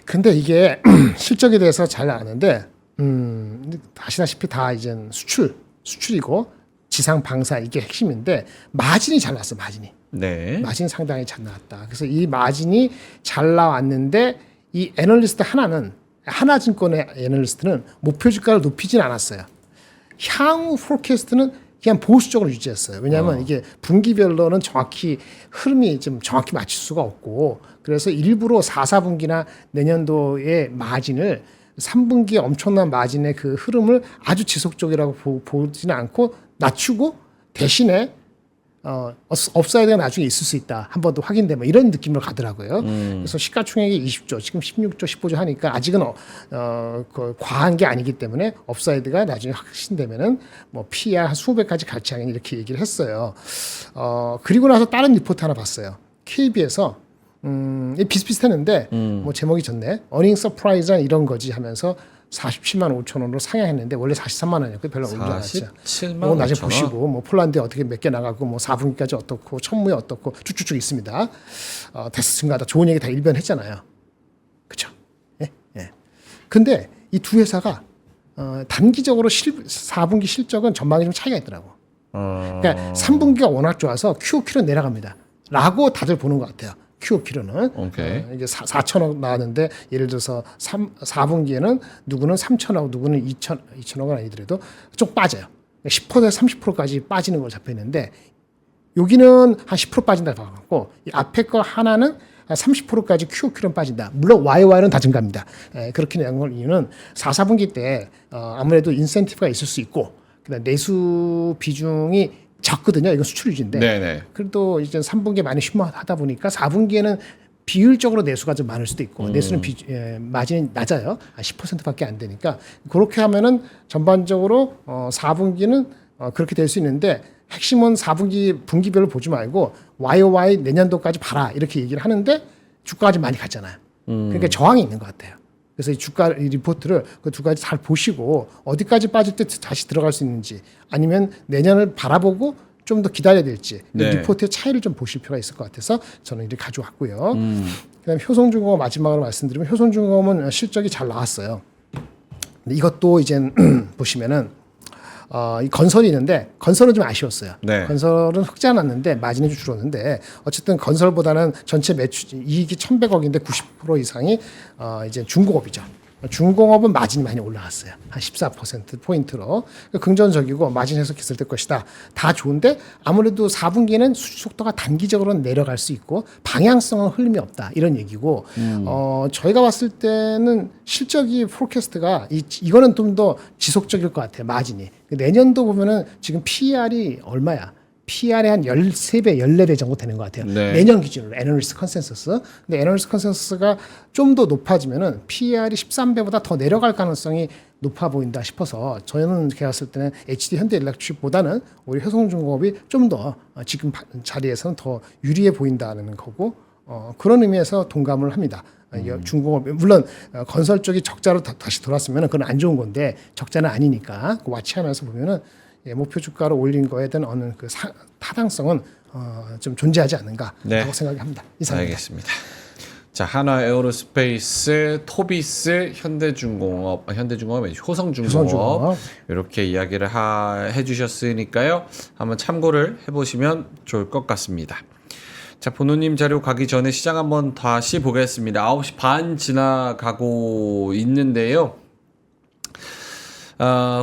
근데 이게 실적에 대해서 잘 나왔는데 아시다시피 다 이젠 수출이고 지상 방사 이게 핵심인데 마진이 잘 나왔어 마진이. 네. 마진 상당히 잘 나왔다. 그래서 이 마진이 잘 나왔는데 이 애널리스트 하나증권의 애널리스트는 목표 주가를 높이진 않았어요. 향후 포캐스트는 그냥 보수적으로 유지했어요. 왜냐하면 이게 분기별로는 정확히 흐름이 좀 정확히 맞출 수가 없고 그래서 일부러 4분기나 내년도의 마진을 3분기에 엄청난 마진의 그 흐름을 아주 지속적이라고 보지는 않고 낮추고 대신에 업사이드가 나중에 있을 수 있다. 한 번 더 확인되면 이런 느낌으로 가더라고요. 그래서 시가총액이 20조, 지금 16조, 15조 하니까 아직은 그 과한 게 아니기 때문에 업사이드가 나중에 확신되면은 뭐 PR 한 20배까지 같이 하긴 이렇게 얘기를 했어요. 그리고 나서 다른 리포트 하나 봤어요. KB에서 비슷비슷했는데 뭐 제목이 좋네. 어닝 서프라이즈란 이런 거지 하면서 47만 5천 원으로 상향했는데 원래 43만 원이었고 별로 오르지 않았죠. 47만 나중에 5천 원. 보시고 뭐 폴란드에 어떻게 몇 개 나가고 뭐 4분기까지 어떻고 천무에 어떻고 쭉쭉쭉 있습니다. 데스 증가다 좋은 얘기 다 일변했잖아요. 그렇죠? 예. 예. 근데 이 두 회사가 단기적으로 4분기 실적은 전망이 좀 차이가 있더라고. 그러니까 3분기가 워낙 좋아서 QOQ는 내려갑니다. 라고 다들 보는 것 같아요. QOQ로는 이게 4천억 나왔는데 예를 들어서 4분기에는 누구는 3천억, 누구는 2천억은 아니더라도 좀 빠져요. 10%에서 30%까지 빠지는 걸 잡혀 있는데 여기는 한 10% 빠진다고 봐갖고 이 앞에 거 하나는 한 30%까지 QOQ는 빠진다. 물론 YOY는 다 증가합니다. 그렇게 낸 이유는 4분기 때 아무래도 인센티브가 있을 수 있고 그다음 내수 비중이 적거든요. 이건 수출 유지인데. 네네. 그래도 이제 3분기에 많이 쉼하다 보니까 4분기에는 비율적으로 내수가 좀 많을 수도 있고 내수는 마진이 낮아요. 10%밖에 안 되니까 그렇게 하면은 전반적으로 4분기는 그렇게 될 수 있는데 핵심은 4분기 분기별로 보지 말고 YOY 내년도까지 봐라 이렇게 얘기를 하는데 주가가 좀 많이 갔잖아요. 그러니까 저항이 있는 것 같아요. 그래서 이 주가 리포트를 그 두 가지 잘 보시고 어디까지 빠질 때 다시 들어갈 수 있는지 아니면 내년을 바라보고 좀 더 기다려야 될지 네. 리포트의 차이를 좀 보실 필요가 있을 것 같아서 저는 이렇게 가져왔고요. 그다음에 효성중공업 마지막으로 말씀드리면 효성중공업은 실적이 잘 나왔어요. 근데 이것도 이제 보시면은 이 건설이 있는데 건설은 좀 아쉬웠어요. 네. 건설은 흑자 났는데 마진이 좀 줄었는데 어쨌든 건설보다는 전체 매출 이익이 1,100억인데 90% 이상이 이제 중공업이죠. 중공업은 마진이 많이 올라갔어요. 한 14%포인트로. 긍정적이고 마진 해석했을 때 것이다. 다 좋은데 아무래도 4분기는 수주 속도가 단기적으로는 내려갈 수 있고 방향성은 흐름이 없다. 이런 얘기고 저희가 봤을 때는 실적이 포캐스트가 이거는 좀 더 지속적일 것 같아요. 마진이. 내년도 보면은 지금 PER이 얼마야? PR이 한 13배, 14배 정도 되는 것 같아요. 네. 내년 기준으로 애널리스트 컨센서스. 근데 애널리스트 컨센서스가 좀 더 높아지면은 PR이 13배보다 더 내려갈 가능성이 높아 보인다 싶어서 저는 제가 봤을 때는 HD 현대일렉트릭보다는 오히려 효성중공업이 좀 더 지금 자리에서는 더 유리해 보인다는 거고 그런 의미에서 동감을 합니다. 중공업 물론 건설 쪽이 적자로 다시 돌았으면 그건 안 좋은 건데 적자는 아니니까 그 와치하면서 보면은 목표 주가를 올린 거에 대한 어느 그 타당성은 좀 존재하지 않는가라고 네. 생각합니다. 이상입니다. 알겠습니다. 자, 한화 에어로스페이스, 토비스, 현대중공업, 효성중공업 효성중공업. 이렇게 이야기를 해주셨으니까요. 한번 참고를 해보시면 좋을 것 같습니다. 자, 본우님 자료 가기 전에 시장 한번 다시 보겠습니다. 9시 반 지나가고 있는데요.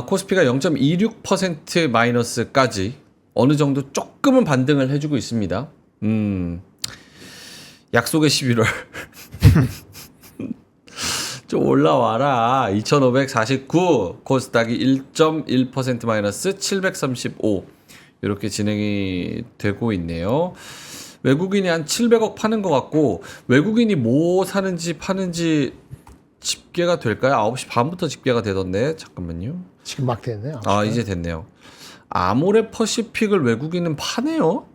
코스피가 0.26% 마이너스까지 어느 정도 조금은 반등을 해주고 있습니다. 약속의 11월. 좀 올라와라. 2549, 코스닥이 1.1% 마이너스 735. 이렇게 진행이 되고 있네요. 외국인이 한 700억 파는 것 같고, 외국인이 뭐 사는지 파는지 집계가 될까요? 9시 반부터 집계가 되던데. 잠깐만요. 지금 막 됐네요. 이제 됐네요. 아모레 퍼시픽을 외국인은 파네요.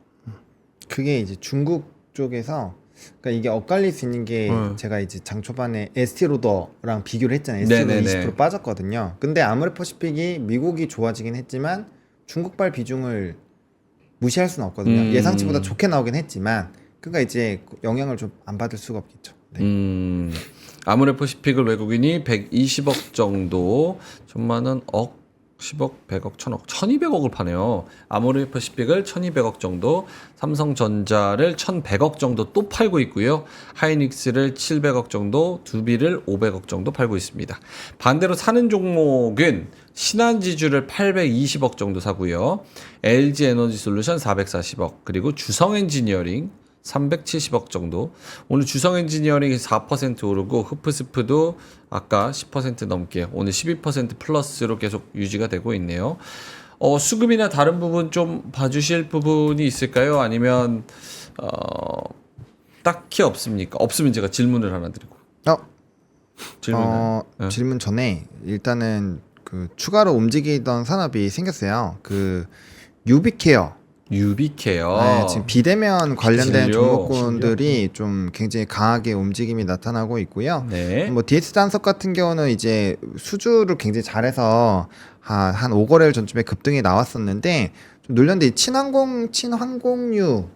그게 이제 중국 쪽에서 그러니까 이게 엇갈릴 수 있는 게 제가 이제 장 초반에 에스티로더랑 비교를 했잖아요. 에스티로더 20% 빠졌거든요. 근데 아모레 퍼시픽이 미국이 좋아지긴 했지만 중국발 비중을 무시할 수는 없거든요. 예상치보다 좋게 나오긴 했지만 그러니까 이제 영향을 좀 안 받을 수가 없겠죠. 네. 아모레 퍼시픽을 외국인이 120억 정도, 1,000만원, 억, 10억, 100억, 1000억, 1200억을 파네요. 아모레 퍼시픽을 1200억 정도, 삼성전자를 1100억 정도 또 팔고 있고요. 하이닉스를 700억 정도, 두비를 500억 정도 팔고 있습니다. 반대로 사는 종목은 신한지주를 820억 정도 사고요. LG에너지솔루션 440억, 그리고 주성엔지니어링 370억 정도. 오늘 주성엔지니어링이 4% 오르고 흡프스프도 아까 10% 넘게 오늘 12% 플러스로 계속 유지가 되고 있네요. 수급이나 다른 부분 좀 봐주실 부분이 있을까요? 아니면 딱히 없습니까? 없으면 제가 질문을 하나 드리고. 질문 전에 일단은 그 추가로 움직이던 산업이 생겼어요. 그 유비케어. 네, 지금 비대면 관련된 진료. 종목군들이 좀 굉장히 강하게 움직임이 나타나고 있고요. 네. 뭐 DS 단석 같은 경우는 이제 수주를 굉장히 잘해서 한 5거래일 전쯤에 급등이 나왔었는데 좀 눌렸는데 친항공유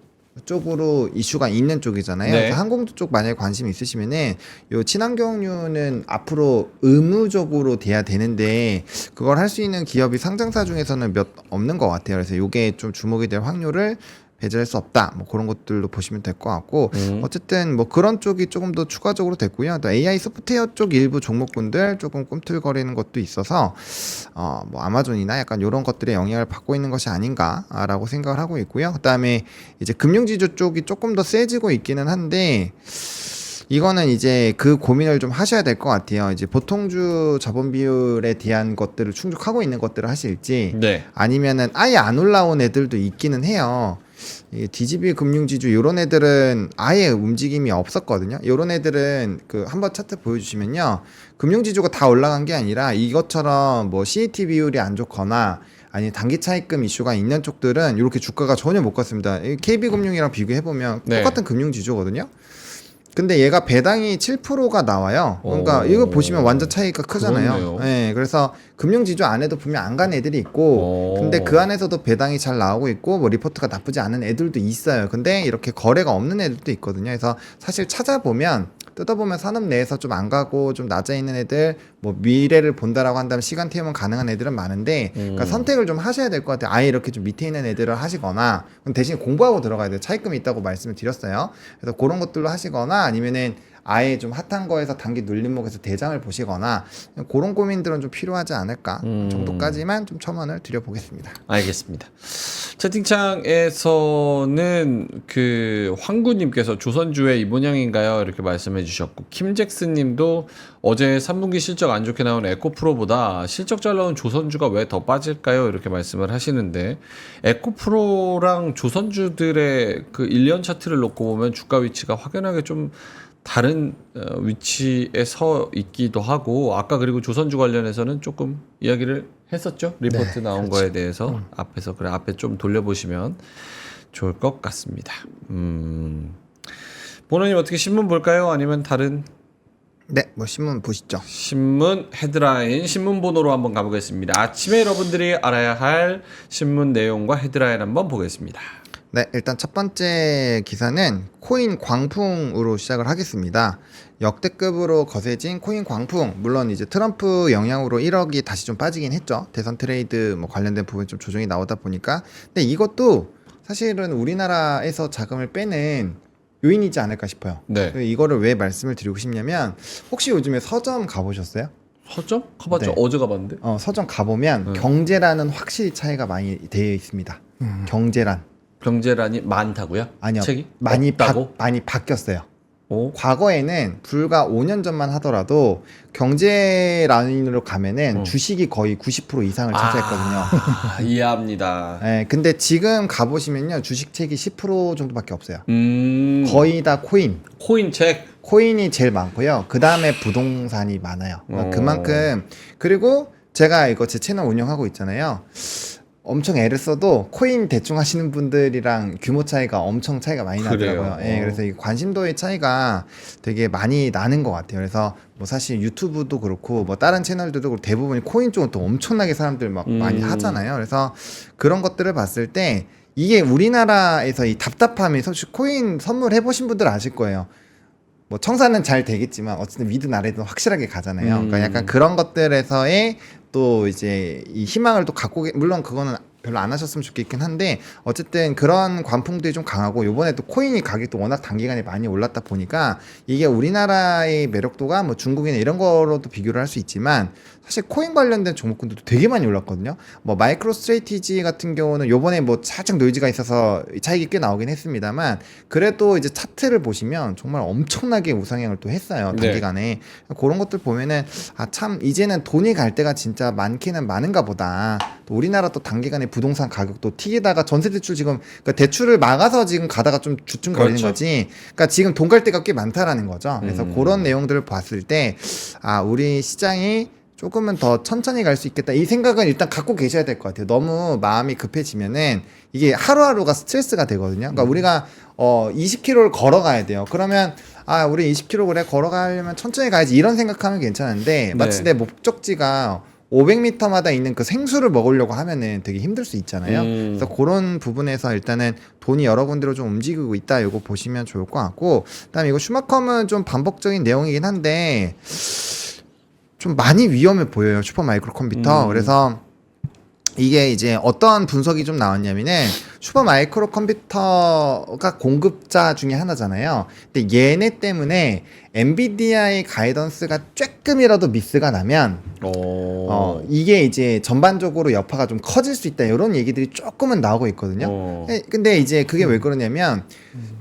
쪽으로 이슈가 있는 쪽이잖아요. 네. 그래서 항공주 쪽 만약에 관심 있으시면은 요 친환경유는 앞으로 의무적으로 돼야 되는데 그걸 할 수 있는 기업이 상장사 중에서는 몇 없는 것 같아요. 그래서 요게 좀 주목이 될 확률을 배제할 수 없다. 뭐 그런 것들로 보시면 될 것 같고 어쨌든 뭐 그런 쪽이 조금 더 추가적으로 됐고요. 또 AI 소프트웨어 쪽 일부 종목군들 조금 꿈틀거리는 것도 있어서 뭐 아마존이나 약간 이런 것들의 영향을 받고 있는 것이 아닌가라고 생각을 하고 있고요. 그다음에 이제 금융지주 쪽이 조금 더 세지고 있기는 한데 이거는 이제 그 고민을 좀 하셔야 될 것 같아요. 이제 보통주 자본 비율에 대한 것들을 충족하고 있는 것들을 하실지 네. 아니면은 아예 안 올라온 애들도 있기는 해요. 이 DGB 금융지주 요런 애들은 아예 움직임이 없었거든요. 요런 애들은 그 한번 차트 보여주시면요. 금융지주가 다 올라간 게 아니라 이것처럼 뭐 CET 비율이 안 좋거나 아니 단기 차입금 이슈가 있는 쪽들은 이렇게 주가가 전혀 못 갔습니다. KB금융이랑 비교해보면 네. 똑같은 금융지주거든요. 근데 얘가 배당이 7%가 나와요. 그러니까 이거 보시면 완전 차이가 크잖아요. 그렇네요. 네, 그래서 금융지주 안에도 분명 안 간 애들이 있고, 근데 그 안에서도 배당이 잘 나오고 있고, 뭐 리포트가 나쁘지 않은 애들도 있어요. 근데 이렇게 거래가 없는 애들도 있거든요. 그래서 사실 찾아보면 뜯어보면 산업 내에서 좀 안 가고 좀 낮아 있는 애들, 뭐 미래를 본다라고 한다면 시간 태우면 가능한 애들은 많은데, 그러니까 선택을 좀 하셔야 될 것 같아요. 아예 이렇게 좀 밑에 있는 애들을 하시거나, 대신 공부하고 들어가야 돼요. 차입금이 있다고 말씀을 드렸어요. 그래서 그런 것들로 하시거나 아니면은 아예 좀 핫한 거에서 단기 눌림목에서 대장을 보시거나 그런 고민들은 좀 필요하지 않을까 정도까지만 좀 첨언을 드려보겠습니다. 알겠습니다. 채팅창에서는 그 황구님께서 조선주의 이 모양인가요? 이렇게 말씀해 주셨고, 김잭스님도 어제 3분기 실적 안 좋게 나온 에코프로보다 실적 잘 나온 조선주가 왜 더 빠질까요? 이렇게 말씀을 하시는데, 에코프로랑 조선주들의 그 1년 차트를 놓고 보면 주가 위치가 확연하게 좀 다른 위치에 서 있기도 하고, 아까 그리고 조선주 관련해서는 조금 이야기를 했었죠. 리포트 나온 그렇죠. 거에 대해서 앞에서. 그래, 앞에 좀 돌려보시면 좋을 것 같습니다. 보노님 어떻게 신문 볼까요? 아니면 다른 네, 뭐 신문 보시죠. 신문 헤드라인, 신문 번호로 한번 가보겠습니다. 아침에 여러분들이 알아야 할 신문 내용과 헤드라인 한번 보겠습니다. 네, 일단 첫 번째 기사는 코인 광풍으로 시작을 하겠습니다. 역대급으로 거세진 코인 광풍. 물론 이제 트럼프 영향으로 1억이 다시 좀 빠지긴 했죠. 대선 트레이드 뭐 관련된 부분이 좀 조정이 나오다 보니까. 근데 이것도 사실은 우리나라에서 자금을 빼는 요인이지 않을까 싶어요. 네. 이거를 왜 말씀을 드리고 싶냐면, 혹시 요즘에 서점 가보셨어요? 서점? 가봤죠. 네. 어제 가봤는데. 서점 가보면 경제란은 확실히 차이가 많이 되어 있습니다. 경제란. 경제란이 많다고요? 아니요. 책이 많이 없다고? 많이 바뀌었어요. 오. 과거에는 불과 5년 전만 하더라도 경제 라인으로 가면은 주식이 거의 90% 이상을 차지했거든요. 이해합니다. 네, 근데 지금 가보시면요, 주식책이 10% 정도밖에 없어요. 거의 다 코인. 코인 책. 코인이 제일 많고요. 그 다음에 부동산이 많아요. 어. 그만큼. 그리고 제가 이거 제 채널 운영하고 있잖아요. 엄청 애를 써도 코인 대충 하시는 분들이랑 규모 차이가 엄청 차이가 많이 그래요? 나더라고요. 예, 그래서 이 관심도의 차이가 되게 많이 나는 것 같아요. 그래서 뭐 사실 유튜브도 그렇고 뭐 다른 채널들도 그렇고 대부분이 코인 쪽은 또 엄청나게 사람들 막 많이 하잖아요. 그래서 그런 것들을 봤을 때 이게 우리나라에서 이 답답함이, 솔직히 코인 선물해 보신 분들 아실 거예요. 뭐 청산은 잘 되겠지만 어쨌든 미드 나래도 확실하게 가잖아요. 그러니까 약간 그런 것들에서의 또 이제 이 희망을 또 갖고 물론 그거는 별로 안 하셨으면 좋겠긴 한데, 어쨌든 그런 관풍들이 좀 강하고, 요번에 또 코인이 가격도 워낙 단기간에 많이 올랐다 보니까 이게 우리나라의 매력도가 뭐 중국이나 이런 거로도 비교를 할 수 있지만 사실 코인 관련된 종목군들도 되게 많이 올랐거든요. 뭐 마이크로 스트레이티지 같은 경우는 요번에 뭐 살짝 노이즈가 있어서 차익이 꽤 나오긴 했습니다만, 그래도 이제 차트를 보시면 정말 엄청나게 우상향을 또 했어요, 단기간에. 네. 그런 것들 보면은 아 참 이제는 돈이 갈 때가 진짜 많기는 많은가 보다. 또 우리나라 또 단기간에 부동산 가격도 튀기다가 전세 대출 지금, 그러니까 대출을 막아서 지금 가다가 좀 주춤거리는 그렇죠. 거지. 그러니까 지금 돈 갈 데가 꽤 많다라는 거죠. 그래서 그런 내용들을 봤을 때 아 우리 시장이 조금은 더 천천히 갈 수 있겠다, 이 생각은 일단 갖고 계셔야 될 것 같아요. 너무 마음이 급해지면은 이게 하루하루가 스트레스가 되거든요. 그러니까 우리가 20km를 걸어가야 돼요. 그러면 아 우리 20km 그래 걸어가려면 천천히 가야지, 이런 생각하면 괜찮은데 마치 내 목적지가 500m마다 있는 그 생수를 먹으려고 하면은 되게 힘들 수 있잖아요. 그래서 그런 부분에서 일단은 돈이 여러 군데로 좀 움직이고 있다, 이거 보시면 좋을 것 같고, 그다음에 이거 슈마컴은 좀 반복적인 내용이긴 한데 좀 많이 위험해 보여요, 슈퍼마이크로 컴퓨터. 그래서 이게 이제 어떤 분석이 좀 나왔냐면은 슈퍼마이크로 컴퓨터가 공급자 중에 하나잖아요. 근데 얘네 때문에 엔비디아의 가이던스가 조금이라도 미스가 나면 이게 이제 전반적으로 여파가 좀 커질 수 있다, 이런 얘기들이 조금은 나오고 있거든요. 근데 이제 그게 왜 그러냐면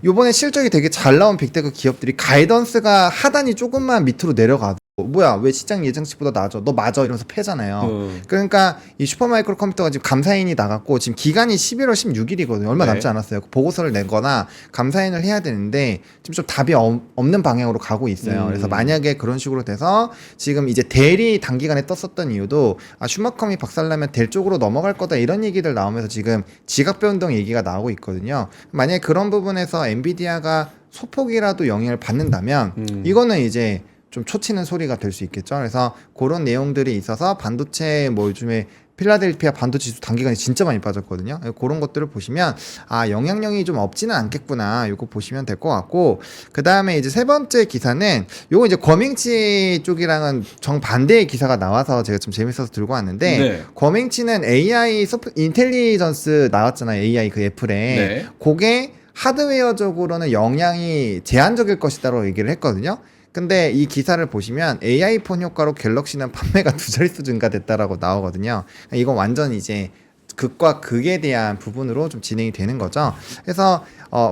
요번에 실적이 되게 잘 나온 빅테크 기업들이 가이던스가 하단이 조금만 밑으로 내려가도 뭐야 왜 시장 예상치보다 낮아, 너 맞아 이러면서 패잖아요. 그러니까 이 슈퍼마이크로 컴퓨터가 지금 감사인이 나갔고 지금 기간이 11월 16일이거든요. 얼마 남지 않았어요. 보고서를 내거나 감사인을 해야 되는데 지금 좀 답이 없는 방향으로 가고 있어요. 그래서 만약에 그런 식으로 돼서 지금 이제 대리 단기간에 떴었던 이유도 아 슈마컴이 박살나면 델 쪽으로 넘어갈 거다, 이런 얘기들 나오면서 지금 지각 변동 얘기가 나오고 있거든요. 만약에 그런 부분에서 엔비디아가 소폭이라도 영향을 받는다면 이거는 이제 좀 초치는 소리가 될 수 있겠죠. 그래서 그런 내용들이 있어서 반도체 뭐 요즘에 필라델피아 반도체 지수 단기간에 진짜 많이 빠졌거든요. 그런 것들을 보시면 아 영향력이 좀 없지는 않겠구나. 요거 보시면 될 것 같고 그 다음에 이제 세 번째 기사는 요거 이제 거맹치 쪽이랑은 정반대의 기사가 나와서 제가 좀 재밌어서 들고 왔는데 네. 거맹치는 AI 인텔리전스 나왔잖아요. AI 그 애플에 네. 그게 하드웨어적으로는 영향이 제한적일 것이다라고 얘기를 했거든요. 근데 이 기사를 보시면 AI 폰 효과로 갤럭시는 판매가 2자릿수 증가됐다라고 나오거든요. 이건 완전 이제 극과 극에 대한 부분으로 좀 진행이 되는 거죠. 그래서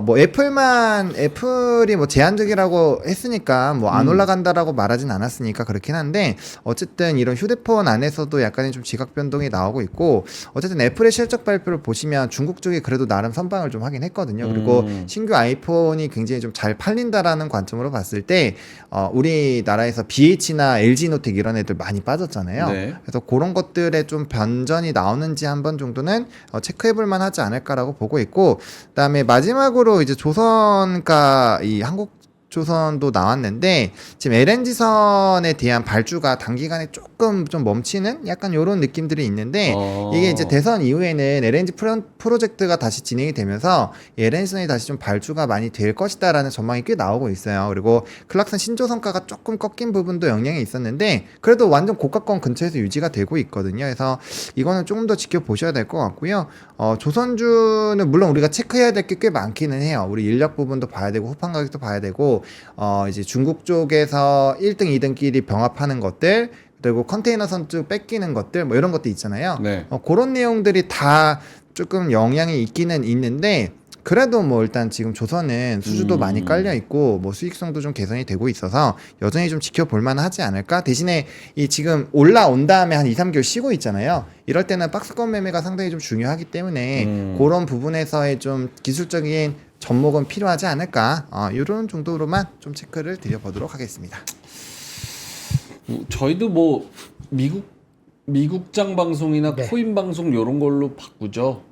뭐 애플이 뭐 제한적이라고 했으니까 뭐 안 올라간다라고 말하진 않았으니까 그렇긴 한데 어쨌든 이런 휴대폰 안에서도 약간의 좀 지각 변동이 나오고 있고 어쨌든 애플의 실적 발표를 보시면 중국 쪽이 그래도 나름 선방을 좀 하긴 했거든요. 그리고 신규 아이폰이 굉장히 좀 잘 팔린다라는 관점으로 봤을 때 우리나라에서 BH나 LG노텍 이런 애들 많이 빠졌잖아요. 네. 그래서 그런 것들에 좀 변전이 나오는지 한번 정도는 체크해볼 만하지 않을까라고 보고 있고 그다음에 마지막으로 이제 조선가 이 한국조선도 나왔는데 지금 LNG선에 대한 발주가 단기간에 조금 좀 멈추는 약간 이런 느낌들이 있는데 이게 이제 대선 이후에는 LNG 프로젝트가 다시 진행이 되면서 LNG선이 다시 좀 발주가 많이 될 것이다라는 전망이 꽤 나오고 있어요. 그리고 클락슨 신조선가가 조금 꺾인 부분도 영향이 있었는데 그래도 완전 고가권 근처에서 유지가 되고 있거든요. 그래서 이거는 조금 더 지켜보셔야 될 것 같고요. 조선주는 물론 우리가 체크해야 될 게 꽤 많기는 해요. 우리 인력 부분도 봐야 되고 후판 가격도 봐야 되고 이제 중국 쪽에서 1등, 2등끼리 병합하는 것들 그리고 컨테이너선 쭉 뺏기는 것들 뭐 이런 것도 있잖아요. 네. 그런 내용들이 다 조금 영향이 있기는 있는데 그래도 뭐 일단 지금 조선은 수주도 많이 깔려 있고 뭐 수익성도 좀 개선이 되고 있어서 여전히 좀 지켜볼 만하지 않을까? 대신에 이 지금 올라온 다음에 한 2, 3개월 쉬고 있잖아요. 이럴 때는 박스권 매매가 상당히 좀 중요하기 때문에 그런 부분에서의 좀 기술적인 접목은 필요하지 않을까? 이런 정도로만 좀 체크를 드려보도록 하겠습니다. 저희도 뭐 미국장 방송이나 네. 코인 방송 이런 걸로 바꾸죠.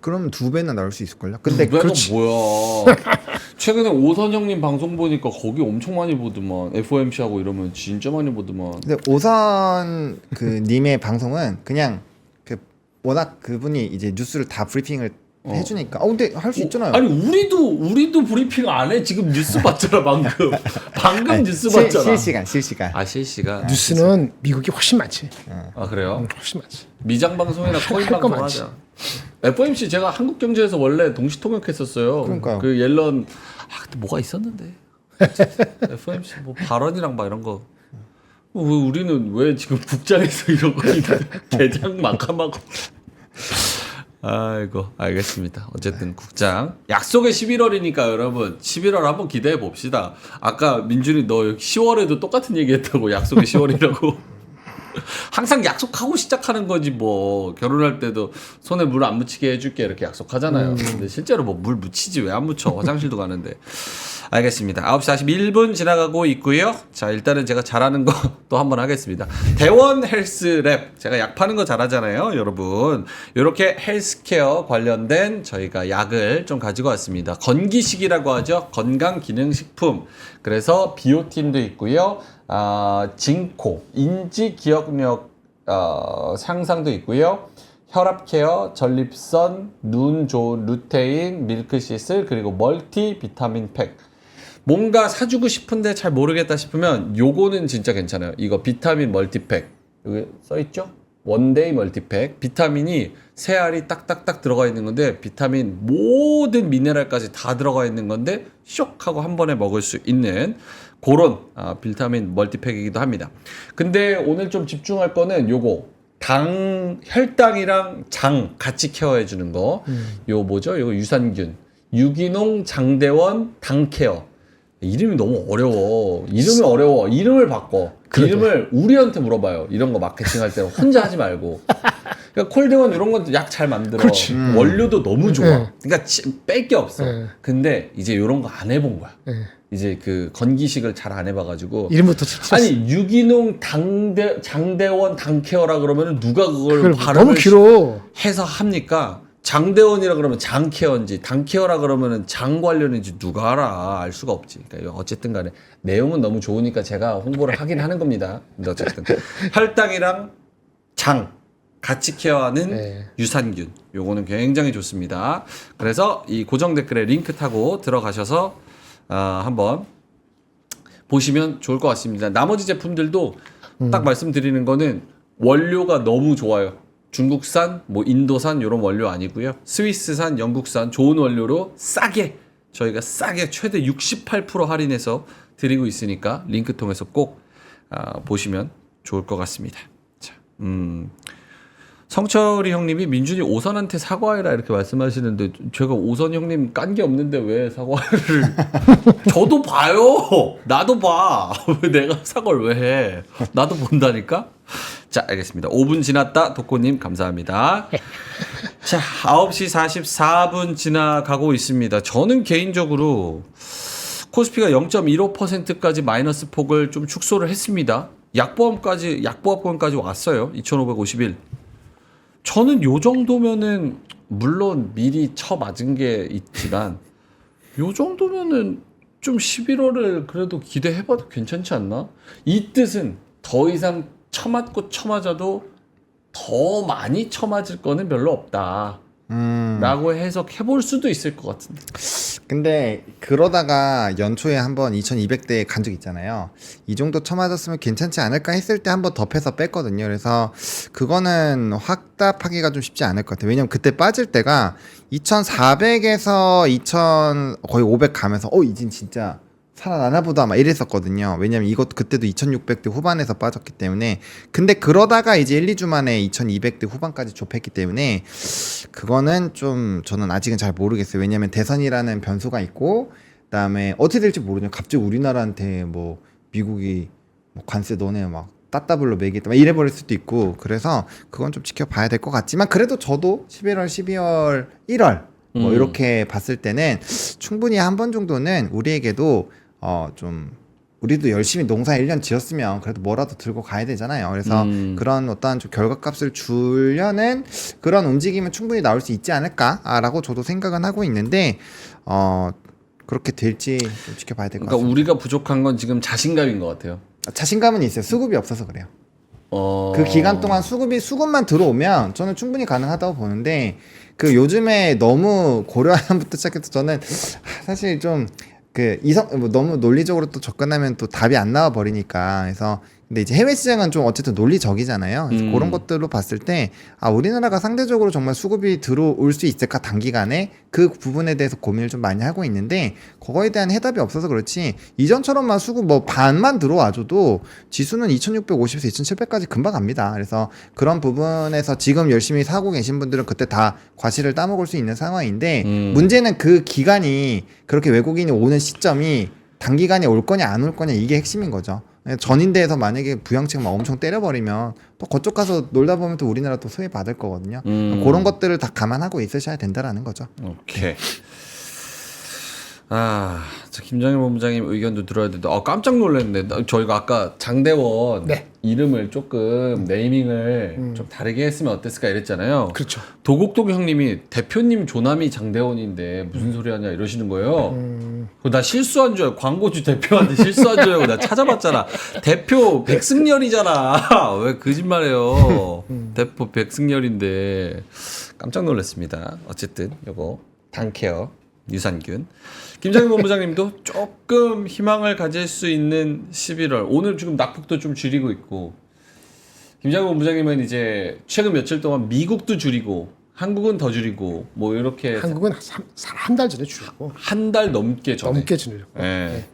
그럼 2배나 나올 수 있을걸요? 근데 근데 그가 뭐야? 최근에 오선영님 방송 보니까 거기 엄청 많이 보더만. FOMC 하고 이러면 진짜 많이 보더만. 근데 오선 그 님의 방송은 그냥 그 워낙 그분이 이제 뉴스를 다 브리핑을 해주니까. 근데 할 수 있잖아요. 아니 우리도 브리핑 안 해. 지금 뉴스 봤잖아 방금. 방금 뉴스 봤잖아. 실시간. 아 실시간. 뉴스는 미국이 훨씬 많지. 아 그래요? 훨씬 많지. 미장 방송이나 코인 할거 방송 많지. 하자. FOMC 제가 한국경제에서 원래 동시 통역했었어요. 그러니까요. 그 옐런 그때 뭐가 있었는데. FOMC 뭐 발언이랑 막 이런 거. 왜 우리는 왜 지금 국장에서 이러고 있는데 대장 막함하고. 아이고 알겠습니다. 어쨌든 국장 약속의 11월이니까 여러분 11월 한번 기대해 봅시다. 아까 민준이 너 10월에도 똑같은 얘기했다고 약속의 10월이라고. 항상 약속하고 시작하는 거지 뭐 결혼할 때도 손에 물 안 묻히게 해줄게 이렇게 약속하잖아요. 근데 실제로 뭐 물 묻히지 왜 안 묻혀 화장실도 가는데. 알겠습니다. 9시 41분 지나가고 있고요. 자 일단은 제가 잘하는 거 또 한번 하겠습니다. 대원 헬스랩 제가 약 파는 거 잘하잖아요 여러분. 이렇게 헬스케어 관련된 저희가 약을 좀 가지고 왔습니다. 건기식이라고 하죠. 건강기능식품. 그래서 비오틴도 있고요. 징코, 인지 기억력 향상도 있고요. 혈압 케어, 전립선, 눈 좋은 루테인, 밀크시슬, 그리고 멀티 비타민 팩. 뭔가 사주고 싶은데 잘 모르겠다 싶으면 요거는 진짜 괜찮아요. 이거 비타민 멀티팩. 여기 써있죠? 원데이 멀티팩. 비타민이 세 알이 딱딱딱 들어가 있는 건데 비타민 모든 미네랄까지 다 들어가 있는 건데 쇽 하고 한 번에 먹을 수 있는 그런 비타민 멀티팩이기도 합니다. 근데 오늘 좀 집중할 거는 요거 혈당이랑 장 같이 케어해 주는 거. 요 뭐죠? 요거 유산균. 유기농 장대원 당 케어. 이름이 너무 어려워. 이름을 바꿔. 그래도. 이름을 우리한테 물어봐요. 이런 거 마케팅 할 때 혼자 하지 말고. 그러니까 콜드원 이런 것도 약 잘 만들어. 그렇지. 원료도 너무 좋아. 네. 그러니까 뺄 게 없어. 네. 근데 이제 이런 거 안 해본 거야. 네. 이제 그 건기식을 잘 안 해봐가지고. 이름부터 쳤어. 아니 유기농 장대원 당케어라 그러면은 누가 그걸 발음을 너무 길어. 해서 합니까? 장대원이라 그러면 장케어인지 당케어라 그러면은 장 관련인지 누가 알아? 알 수가 없지. 그러니까 어쨌든 간에 내용은 너무 좋으니까 제가 홍보를 하긴 하는 겁니다. 근데 어쨌든 혈당이랑 장 같이 케어하는 네. 유산균 요거는 굉장히 좋습니다. 그래서 이 고정 댓글에 링크 타고 들어가셔서 한번 보시면 좋을 것 같습니다. 나머지 제품들도 딱 말씀드리는 거는 원료가 너무 좋아요. 중국산, 뭐 인도산 이런 원료 아니고요. 스위스산, 영국산 좋은 원료로 싸게 저희가 싸게 최대 68% 할인해서 드리고 있으니까 링크 통해서 꼭 보시면 좋을 것 같습니다. 자, 성철이 형님이 민준이 오선한테 사과해라 이렇게 말씀하시는데 제가 오선 형님 깐 게 없는데 왜 사과를 저도 봐요. 나도 봐. 왜 내가 사과를 왜 해? 나도 본다니까. 자, 알겠습니다. 5분 지났다. 독고님 감사합니다. 자, 9시 44분 지나가고 있습니다. 저는 개인적으로 코스피가 0.15%까지 마이너스 폭을 좀 축소를 했습니다. 약보합권까지 왔어요. 2,551. 저는 요 정도면은 물론 미리 쳐맞은 게 있지만 요 정도면은 좀 11월을 그래도 기대해봐도 괜찮지 않나? 이 뜻은 더 이상 쳐맞고 쳐맞아도 더 많이 쳐맞을 거는 별로 없다. 라고 해석해볼 수도 있을 것 같은데. 근데 그러다가 연초에 한번 2200대에 간 적 있잖아요. 이 정도 쳐맞았으면 괜찮지 않을까 했을 때 한번 덮해서 뺐거든요. 그래서 그거는 확답하기가 좀 쉽지 않을 것 같아요. 왜냐면 그때 빠질 때가 2400에서 2000 거의 500 가면서 이젠 진짜 살아나나 보다 막 이랬었거든요. 왜냐면 이것도 그때도 2600대 후반에서 빠졌기 때문에. 근데 그러다가 이제 1, 2주 만에 2200대 후반까지 좁혔기 때문에 그거는 좀 저는 아직은 잘 모르겠어요. 왜냐면 대선이라는 변수가 있고 그다음에 어떻게 될지 모르죠. 갑자기 우리나라한테 뭐 미국이 뭐 관세 너네 막 따따블로 매기겠다 막 이래버릴 수도 있고 그래서 그건 좀 지켜봐야 될 것 같지만 그래도 저도 11월, 12월, 1월 뭐 이렇게 봤을 때는 충분히 한 번 정도는 우리에게도 좀 우리도 열심히 농사 1년 지었으면 그래도 뭐라도 들고 가야 되잖아요. 그래서 그런 어떤 좀 결과값을 주려는 그런 움직임은 충분히 나올 수 있지 않을까라고 저도 생각은 하고 있는데 그렇게 될지 좀 지켜봐야 될 것 그러니까 같습니다. 우리가 부족한 건 지금 자신감인 것 같아요. 자신감은 있어요. 수급이 없어서 그래요. 그 기간 동안 수급만 들어오면 저는 충분히 가능하다고 보는데 그 요즘에 너무 고려한부터 시작해서 저는 사실 좀 너무 논리적으로 또 접근하면 또 답이 안 나와 버리니까 그래서 근데 이제 해외 시장은 좀 어쨌든 논리적이잖아요. 그래서 그런 것들로 봤을 때 우리나라가 상대적으로 정말 수급이 들어올 수 있을까 단기간에 그 부분에 대해서 고민을 좀 많이 하고 있는데 그거에 대한 해답이 없어서 그렇지 이전처럼만 수급 뭐 반만 들어와줘도 지수는 2650에서 2700까지 금방 갑니다. 그래서 그런 부분에서 지금 열심히 사고 계신 분들은 그때 다 과실을 따먹을 수 있는 상황인데 문제는 그 기간이 그렇게 외국인이 오는 시점이 단기간에 올 거냐 안 올 거냐 이게 핵심인 거죠. 전인대에서 만약에 부양책만 엄청 때려버리면 또 그쪽 가서 놀다 보면 또 우리나라 또 소외 받을 거거든요. 그런 것들을 다 감안하고 있으셔야 된다라는 거죠. 오케이. 김정일 본부장님 의견도 들어야 되는데 깜짝 놀랐네. 저희가 아까 장대원 네. 이름을 조금 네이밍을 좀 다르게 했으면 어땠을까 이랬잖아요. 그렇죠. 도곡동 형님이 대표님 조남이 장대원인데 무슨 소리 하냐 이러시는 거예요. 나 실수한 줄 알고 광고주 대표한테 실수한 줄 알고 나 찾아봤잖아. 대표 백승열이잖아. 왜 거짓말해요. 대표 백승열인데 깜짝 놀랐습니다. 어쨌든 요거 당케어 유산균. 김정일 본부장님도 조금 희망을 가질 수 있는 11월. 오늘 지금 낙폭도 좀 줄이고 있고. 김정일 본부장님은 이제 최근 며칠 동안 미국도 줄이고 한국은 더 줄이고 뭐 이렇게 한국은 한 달 전에 줄이고 한 달 넘게 전에. 넘게 줄이고 예.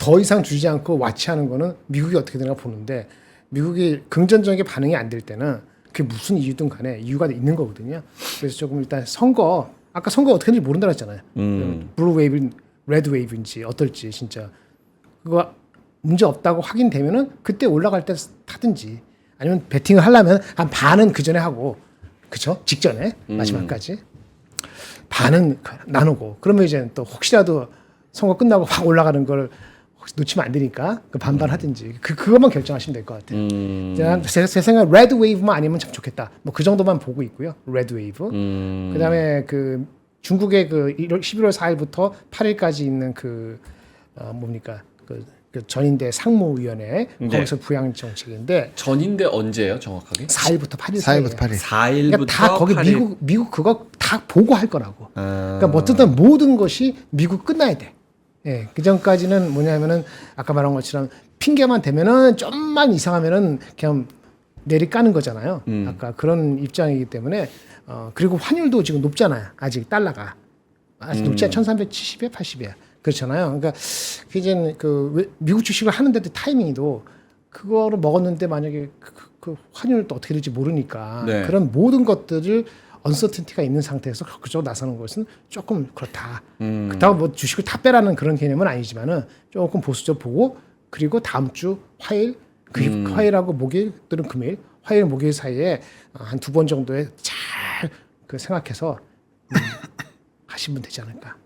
더 이상 줄이지 않고 와치하는 거는 미국이 어떻게 되나 보는데 미국이 긍정적인 반응이 안 될 때는 그게 무슨 이유든 간에 이유가 있는 거거든요. 그래서 조금 일단 아까 선거 어떻게 되는지 모른다고 했잖아요. 블루 웨이브, 레드 웨이브인지 어떨지 진짜 그거 문제 없다고 확인되면은 그때 올라갈 때 타든지 아니면 베팅을 하려면 한 반은 그 전에 하고 그쵸? 직전에 마지막까지 반은 나누고 그러면 이제 또 혹시라도 선거 끝나고 확 올라가는 걸 놓치면 안 되니까 그 반발하든지 그것만 결정하시면 될 것 같아요. 제 생각 레드 웨이브만 아니면 참 좋겠다. 뭐 그 정도만 보고 있고요. 레드 웨이브. 그다음에 그 중국의 그 11월 4일부터 8일까지 있는 그 뭡니까 그 전인대 상무위원회 네. 거기서 부양 정책인데 전인데 언제예요, 정확하게? 4일부터 8일 4일부터 8일. 4일부터 그러니까 다 거기 8일. 미국 그거 다 보고 할 거라고. 아. 그러니까 뭐 어쨌든 모든 것이 미국 끝나야 돼. 예, 그 전까지는 뭐냐면은 아까 말한 것처럼 핑계만 대면은 좀만 이상하면은 그냥 내리 까는 거잖아요. 아까 그런 입장이기 때문에 그리고 환율도 지금 높잖아요. 아직 달러가 아직 높지 않아 1370에 80이야. 그렇잖아요. 그러니까 이제 그 미국 주식을 하는데도 타이밍도 그거를 먹었는데 만약에 그 환율을 또 어떻게 될지 모르니까 네. 그런 모든 것들을 언서튼티가 있는 상태에서 그쪽으로 나서는 것은 조금 그렇다. 그렇다고 뭐 주식을 다 빼라는 그런 개념은 아니지만은 조금 보수적 보고 그리고 다음 주 화요일, 화요일하고 목요일 또는 금요일, 화요일 목요일 사이에 한 2번 정도에 잘 그 생각해서 하시면 되지 않을까.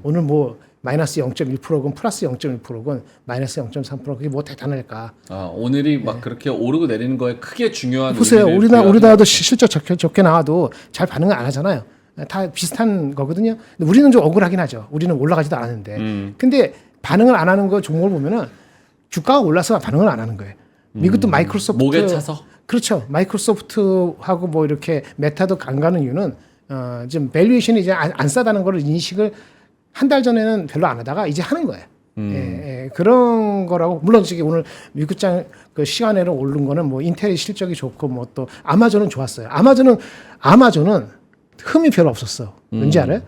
오늘 뭐 마이너스 0.1%건 플러스 0.1%건 마이너스 0.3% 그게 뭐 대단할까. 아, 오늘이 막 그렇게 오르고 내리는 거에 크게 중요한 보세요. 의미를 부여하는 우리나라도 실적 좋게 나와도 잘 반응을 안 하잖아요. 다 비슷한 거거든요. 근데 우리는 좀 억울하긴 하죠. 우리는 올라가지도 않았는데. 근데 반응을 안 하는 거 종목을 보면은 주가가 올라서 반응을 안 하는 거예요. 미국도 마이크로소프트 목에 차서? 그렇죠. 마이크로소프트하고 뭐 이렇게 메타도 안 가는 이유는 지금 밸류에이션이 이제 안 싸다는 걸 인식을 한 달 전에는 별로 안 하다가 이제 하는 거예요. 예, 그런 거라고 물론 지금 오늘 미국장 그 시간에는 오른 거는 뭐 인텔의 실적이 좋고 뭐 또 아마존은 좋았어요. 아마존은 흠이 별로 없었어. 왠지 알아요?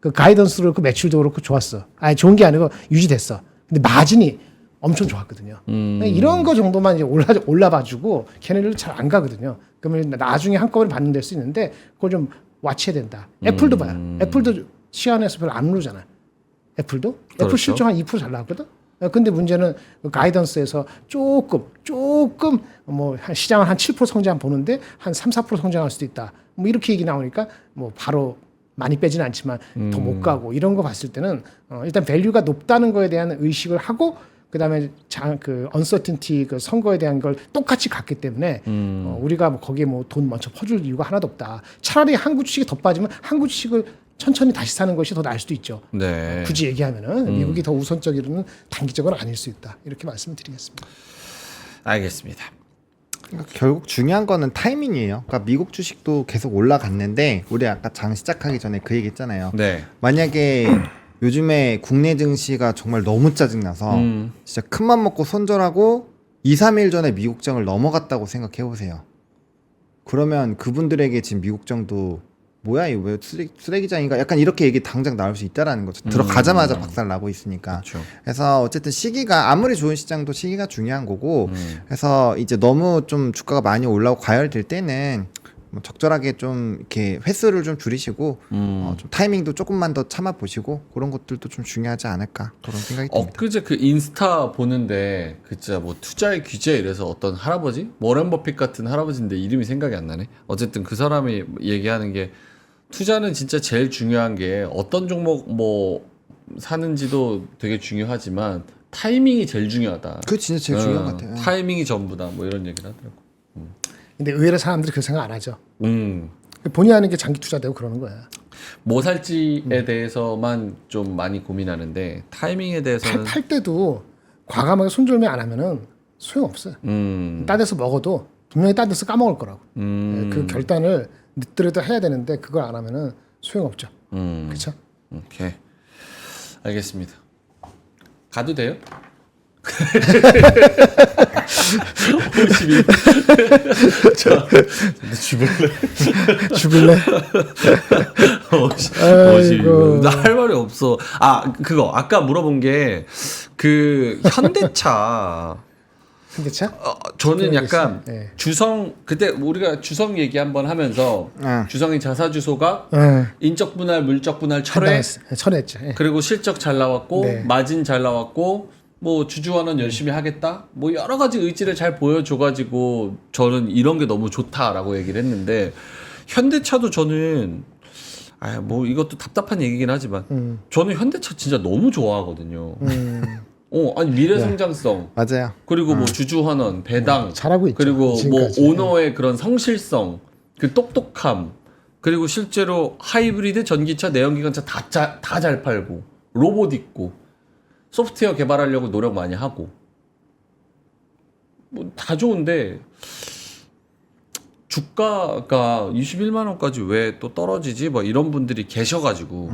그 가이던스로 그 매출도 그렇고 좋았어. 아니 좋은 게 아니고 유지됐어. 근데 마진이 엄청 좋았거든요. 이런 거 정도만 이제 올라봐주고 걔네들 잘 안 가거든요. 그러면 나중에 한꺼번에 받는 될 수 있는데 그걸 좀 와치해야 된다. 애플도 봐요. 애플도 시간에서 별로 안 오르잖아요. 애플도? 애플 그렇죠. 실적 한 2% 잘 나왔거든? 근데 문제는 그 가이던스에서 조금 뭐 한 시장은 한 7% 성장 보는데 한 3, 4% 성장할 수도 있다. 뭐 이렇게 얘기 나오니까 뭐 바로 많이 빼지는 않지만 더 못 가고 이런 거 봤을 때는 일단 밸류가 높다는 거에 대한 의식을 하고 그다음에 그 언서튼티 그 선거에 대한 걸 똑같이 갔기 때문에 우리가 뭐 거기에 뭐 돈 먼저 퍼줄 이유가 하나도 없다. 차라리 한국 주식이 더 빠지면 한국 주식을 천천히 다시 사는 것이 더 나을 수도 있죠. 네. 굳이 얘기하면은 미국이 더 우선적으로는 단기적으로 아닐 수 있다. 이렇게 말씀을 드리겠습니다. 알겠습니다. 그러니까 결국 중요한 거는 타이밍이에요. 그러니까 미국 주식도 계속 올라갔는데 우리 아까 장 시작하기 전에 그 얘기했잖아요. 네. 만약에 요즘에 국내 증시가 정말 너무 짜증나서 진짜 큰맘 먹고 손절하고 2, 3일 전에 미국장을 넘어갔다고 생각해 보세요. 그러면 그분들에게 지금 미국장도 뭐야 이거 왜 쓰레기장인가 약간 이렇게 얘기 당장 나올 수 있다라는 거죠. 들어가자마자 박살 나고 있으니까. 그렇죠. 그래서 어쨌든 시기가 아무리 좋은 시장도 시기가 중요한 거고 그래서 이제 너무 좀 주가가 많이 올라오고 과열될 때는 뭐 적절하게 좀 이렇게 횟수를 좀 줄이시고 좀 타이밍도 조금만 더 참아 보시고 그런 것들도 좀 중요하지 않을까 그런 생각이 듭니다. 엊그제 그 인스타 보는데 그 진짜 뭐 투자의 귀재 이래서 어떤 할아버지? 워렌 버핏 같은 할아버지인데 이름이 생각이 안 나네. 어쨌든 그 사람이 얘기하는 게 투자는 진짜 제일 중요한 게 어떤 종목 뭐 사는지도 되게 중요하지만 타이밍이 제일 중요하다. 그게 진짜 제일 중요한 것 같아요. 타이밍이 전부다. 뭐 이런 얘기를 하더라고. 근데 의외로 사람들이 그 생각 안 하죠. 본의 아닌 게 장기 투자되고 그러는 거야. 뭐 살지에 대해서만 좀 많이 고민하는데 타이밍에 대해서는 팔 때도 과감하게 손절매 안 하면은 소용없어요. 딴 데서 먹어도 분명히 딴 데서 까먹을 거라고. 그 결단을 늦더라도 해야 되는데 그걸 안 하면은 소용없죠. 그렇죠? 오케이. 알겠습니다. 가도 돼요? 52. 저 죽을래? 죽을래? 52. 나 할 말이 없어. 아, 그거 아까 물어본 게 그 현대차. 현대차? 저는 약간 네. 주성 그때 우리가 주성 얘기 한번 하면서 주성이 자사 주소가 인적 분할, 물적 분할 철회했죠. 예. 그리고 실적 잘 나왔고 네. 마진 잘 나왔고 뭐 주주원은 열심히 하겠다 뭐 여러 가지 의지를 잘 보여줘가지고 저는 이런 게 너무 좋다라고 얘기를 했는데 현대차도 저는 뭐 이것도 답답한 얘기긴 하지만 저는 현대차 진짜 너무 좋아하거든요. 아니 미래 성장성. 맞아요. 그리고 뭐 주주환원, 배당, 잘하고 있죠. 그리고 뭐 지금까지. 오너의 그런 성실성, 그 똑똑함, 그리고 실제로 하이브리드 전기차, 내연기관차 다 잘 팔고 로봇 있고 소프트웨어 개발하려고 노력 많이 하고 뭐 다 좋은데 주가가 21만 원까지 왜 또 떨어지지? 뭐 이런 분들이 계셔가지고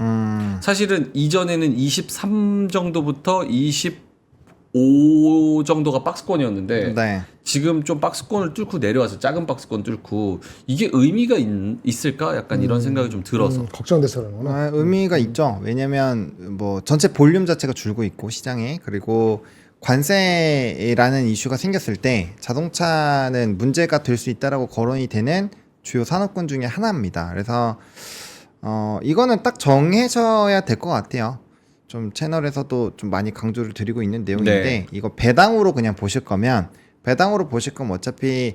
사실은 이전에는 23 정도부터 25 정도가 박스권이었는데 네. 지금 좀 박스권을 뚫고 내려와서 작은 박스권 뚫고 이게 의미가 있을까? 약간 이런 생각이 좀 들어서. 걱정돼서 그러는구나. 의미가 있죠. 왜냐면 뭐 전체 볼륨 자체가 줄고 있고 시장에, 그리고 관세라는 이슈가 생겼을 때 자동차는 문제가 될 수 있다라고 거론이 되는 주요 산업군 중에 하나입니다. 그래서 이거는 딱 정해져야 될 것 같아요. 좀 채널에서도 좀 많이 강조를 드리고 있는 내용인데 네. 이거 배당으로 그냥 보실 거면 어차피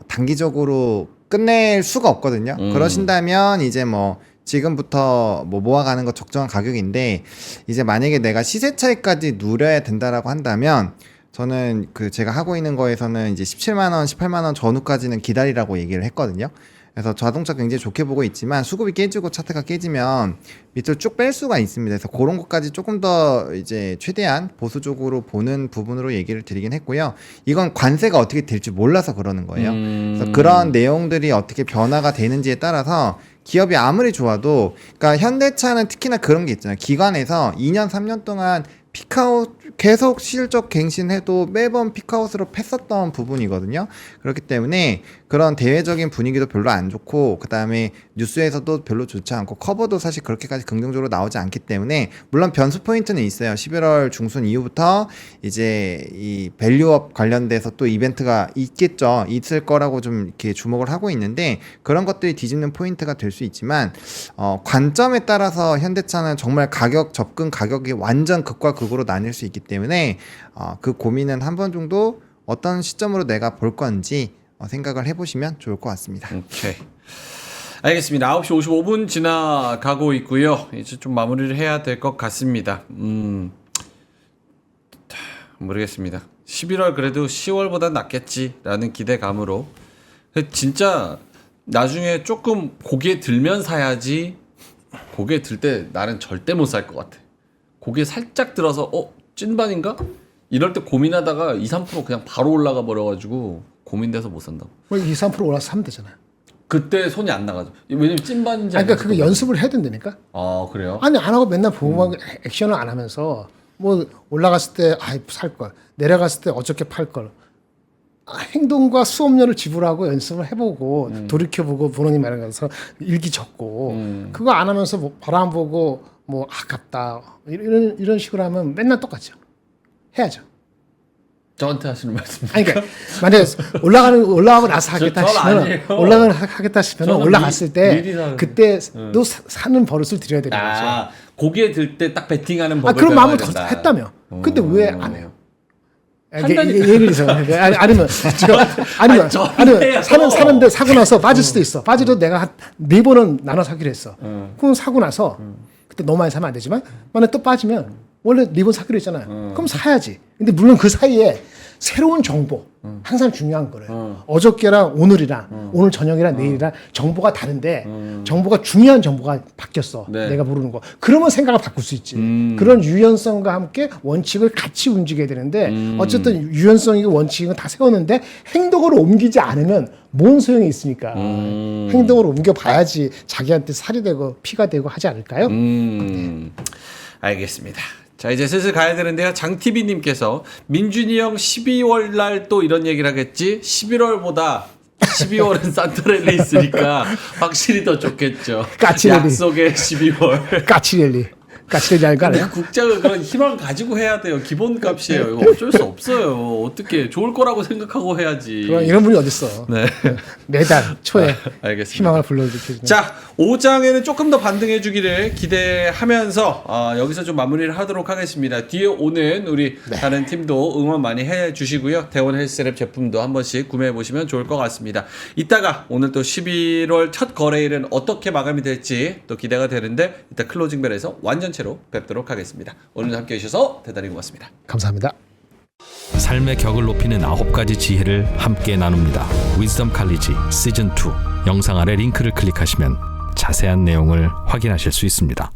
단기적으로 끝낼 수가 없거든요. 그러신다면 이제 뭐 지금부터 뭐 모아가는 거 적정한 가격인데, 이제 만약에 내가 시세 차익까지 누려야 된다라고 한다면 저는 그 제가 하고 있는 거에서는 이제 17만 원, 18만 원 전후까지는 기다리라고 얘기를 했거든요. 그래서 자동차 굉장히 좋게 보고 있지만 수급이 깨지고 차트가 깨지면 밑으로 쭉 뺄 수가 있습니다. 그래서 그런 것까지 조금 더 이제 최대한 보수적으로 보는 부분으로 얘기를 드리긴 했고요. 이건 관세가 어떻게 될지 몰라서 그러는 거예요. 그래서 그런 내용들이 어떻게 변화가 되는지에 따라서 기업이 아무리 좋아도, 그러니까 현대차는 특히나 그런 게 있잖아요. 기관에서 2년, 3년 동안 피크아웃 계속 실적 갱신해도 매번 피크아웃으로 팼었던 부분이거든요. 그렇기 때문에 그런 대외적인 분위기도 별로 안 좋고, 그 다음에 뉴스에서도 별로 좋지 않고, 커버도 사실 그렇게까지 긍정적으로 나오지 않기 때문에, 물론 변수 포인트는 있어요. 11월 중순 이후부터 이제 이 밸류업 관련돼서 또 이벤트가 있겠죠. 있을 거라고 좀 이렇게 주목을 하고 있는데, 그런 것들이 뒤집는 포인트가 될 수 있지만 관점에 따라서 현대차는 정말 접근 가격이 완전 극과 극으로 나뉠 수 있기 때문에 그 고민은 한 번 정도 어떤 시점으로 내가 볼 건지 생각을 해보시면 좋을 것 같습니다. 오케이. 알겠습니다. 9시 55분 지나가고 있고요. 이제 좀 마무리를 해야 될 것 같습니다. 모르겠습니다. 11월 그래도 10월보다 낫겠지라는 기대감으로, 진짜 나중에 조금 고개 들면 사야지, 고개 들 때 나는 절대 못 살 것 같아. 고개 살짝 들어서 찐반인가? 이럴 때 고민하다가 2, 3% 그냥 바로 올라가 버려가지고 고민돼서 못 산다고. 2, 3% 올라서 사면 되잖아요. 그때 손이 안 나가죠. 왜냐면 찐반인지. 그러니까 그거 연습을 해야 된다니까. 아 그래요? 아니 안 하고 맨날 보고만 액션을 안 하면서 뭐 올라갔을 때 살 걸, 내려갔을 때 어저께 팔 걸, 행동과 수업료를 지불하고 연습을 해보고 돌이켜보고 부모님 말하면서 일기 적고 그거 안 하면서 뭐 바람 보고 뭐 아깝다 이런 식으로 하면 맨날 똑같죠. 해야죠. 저한테 하시는 말씀입니까? 아니 그러니까 만약에 올라가고 나서 하겠다 전 싶으면 아니에요. 하겠다 싶으면 저는 올라갔을 미리 때 사는 그때도 사는 버릇을 들여야 되는 거죠. 고개 들 때 딱 베팅하는 법을 그럼 마음을 배워야 된다. 했다며. 근데 왜 안 해요? 한다니까. 예를 들어서 아니면 저한테요. 사는데 사고 나서 빠질 수도 있어. 빠지도 내가 한 4번은 나눠 사기로 했어. 그럼 사고 나서 그때 너무 많이 사면 안 되지만 만약 또 빠지면 원래 4번 사기로 했잖아요. 그럼 사야지. 근데 물론 그 사이에 새로운 정보 항상 중요한 거래요. 어저께랑 오늘이랑 오늘 저녁이랑 내일이랑 정보가 다른데 정보가 중요한 정보가 바뀌었어. 네. 내가 모르는 거. 그러면 생각을 바꿀 수 있지. 그런 유연성과 함께 원칙을 같이 움직여야 되는데 어쨌든 유연성이고 원칙은 다 세웠는데 행동으로 옮기지 않으면 뭔 소용이 있습니까? 행동으로 옮겨봐야지 자기한테 살이 되고 피가 되고 하지 않을까요? 알겠습니다. 자 이제 슬슬 가야 되는데요. 장TV님께서 민준이 형 12월 날 또 이런 얘기를 하겠지? 11월보다 12월은 산타랠리 있으니까 확실히 더 좋겠죠. 까치랠리. 약속의 12월. 까치랠리 아닐까? 근데 국장은 그런 희망을 가지고 해야 돼요. 기본값이에요. 이거 어쩔 수 없어요. 어떻게 좋을 거라고 생각하고 해야지. 그럼 이런 분이 어딨어. 네. 매달 초에 알겠습니다. 희망을 불러일으켜주는. 자, 5장에는 조금 더 반등해 주기를 기대하면서 여기서 좀 마무리를 하도록 하겠습니다. 뒤에 오는 우리 다른 팀도 응원 많이 해 주시고요. 대원 헬스랩 제품도 한 번씩 구매해 보시면 좋을 것 같습니다. 이따가 오늘 또 11월 첫 거래일은 어떻게 마감이 될지 또 기대가 되는데 이따 클로징 벨에서 완전 채로 뵙도록 하겠습니다. 오늘 함께 해주셔서 대단히 고맙습니다. 감사합니다. 삶의 격을 높이는 9가지 지혜를 함께 나눕니다. 위즈덤 칼리지 시즌 2 영상 아래 링크를 클릭하시면 자세한 내용을 확인하실 수 있습니다.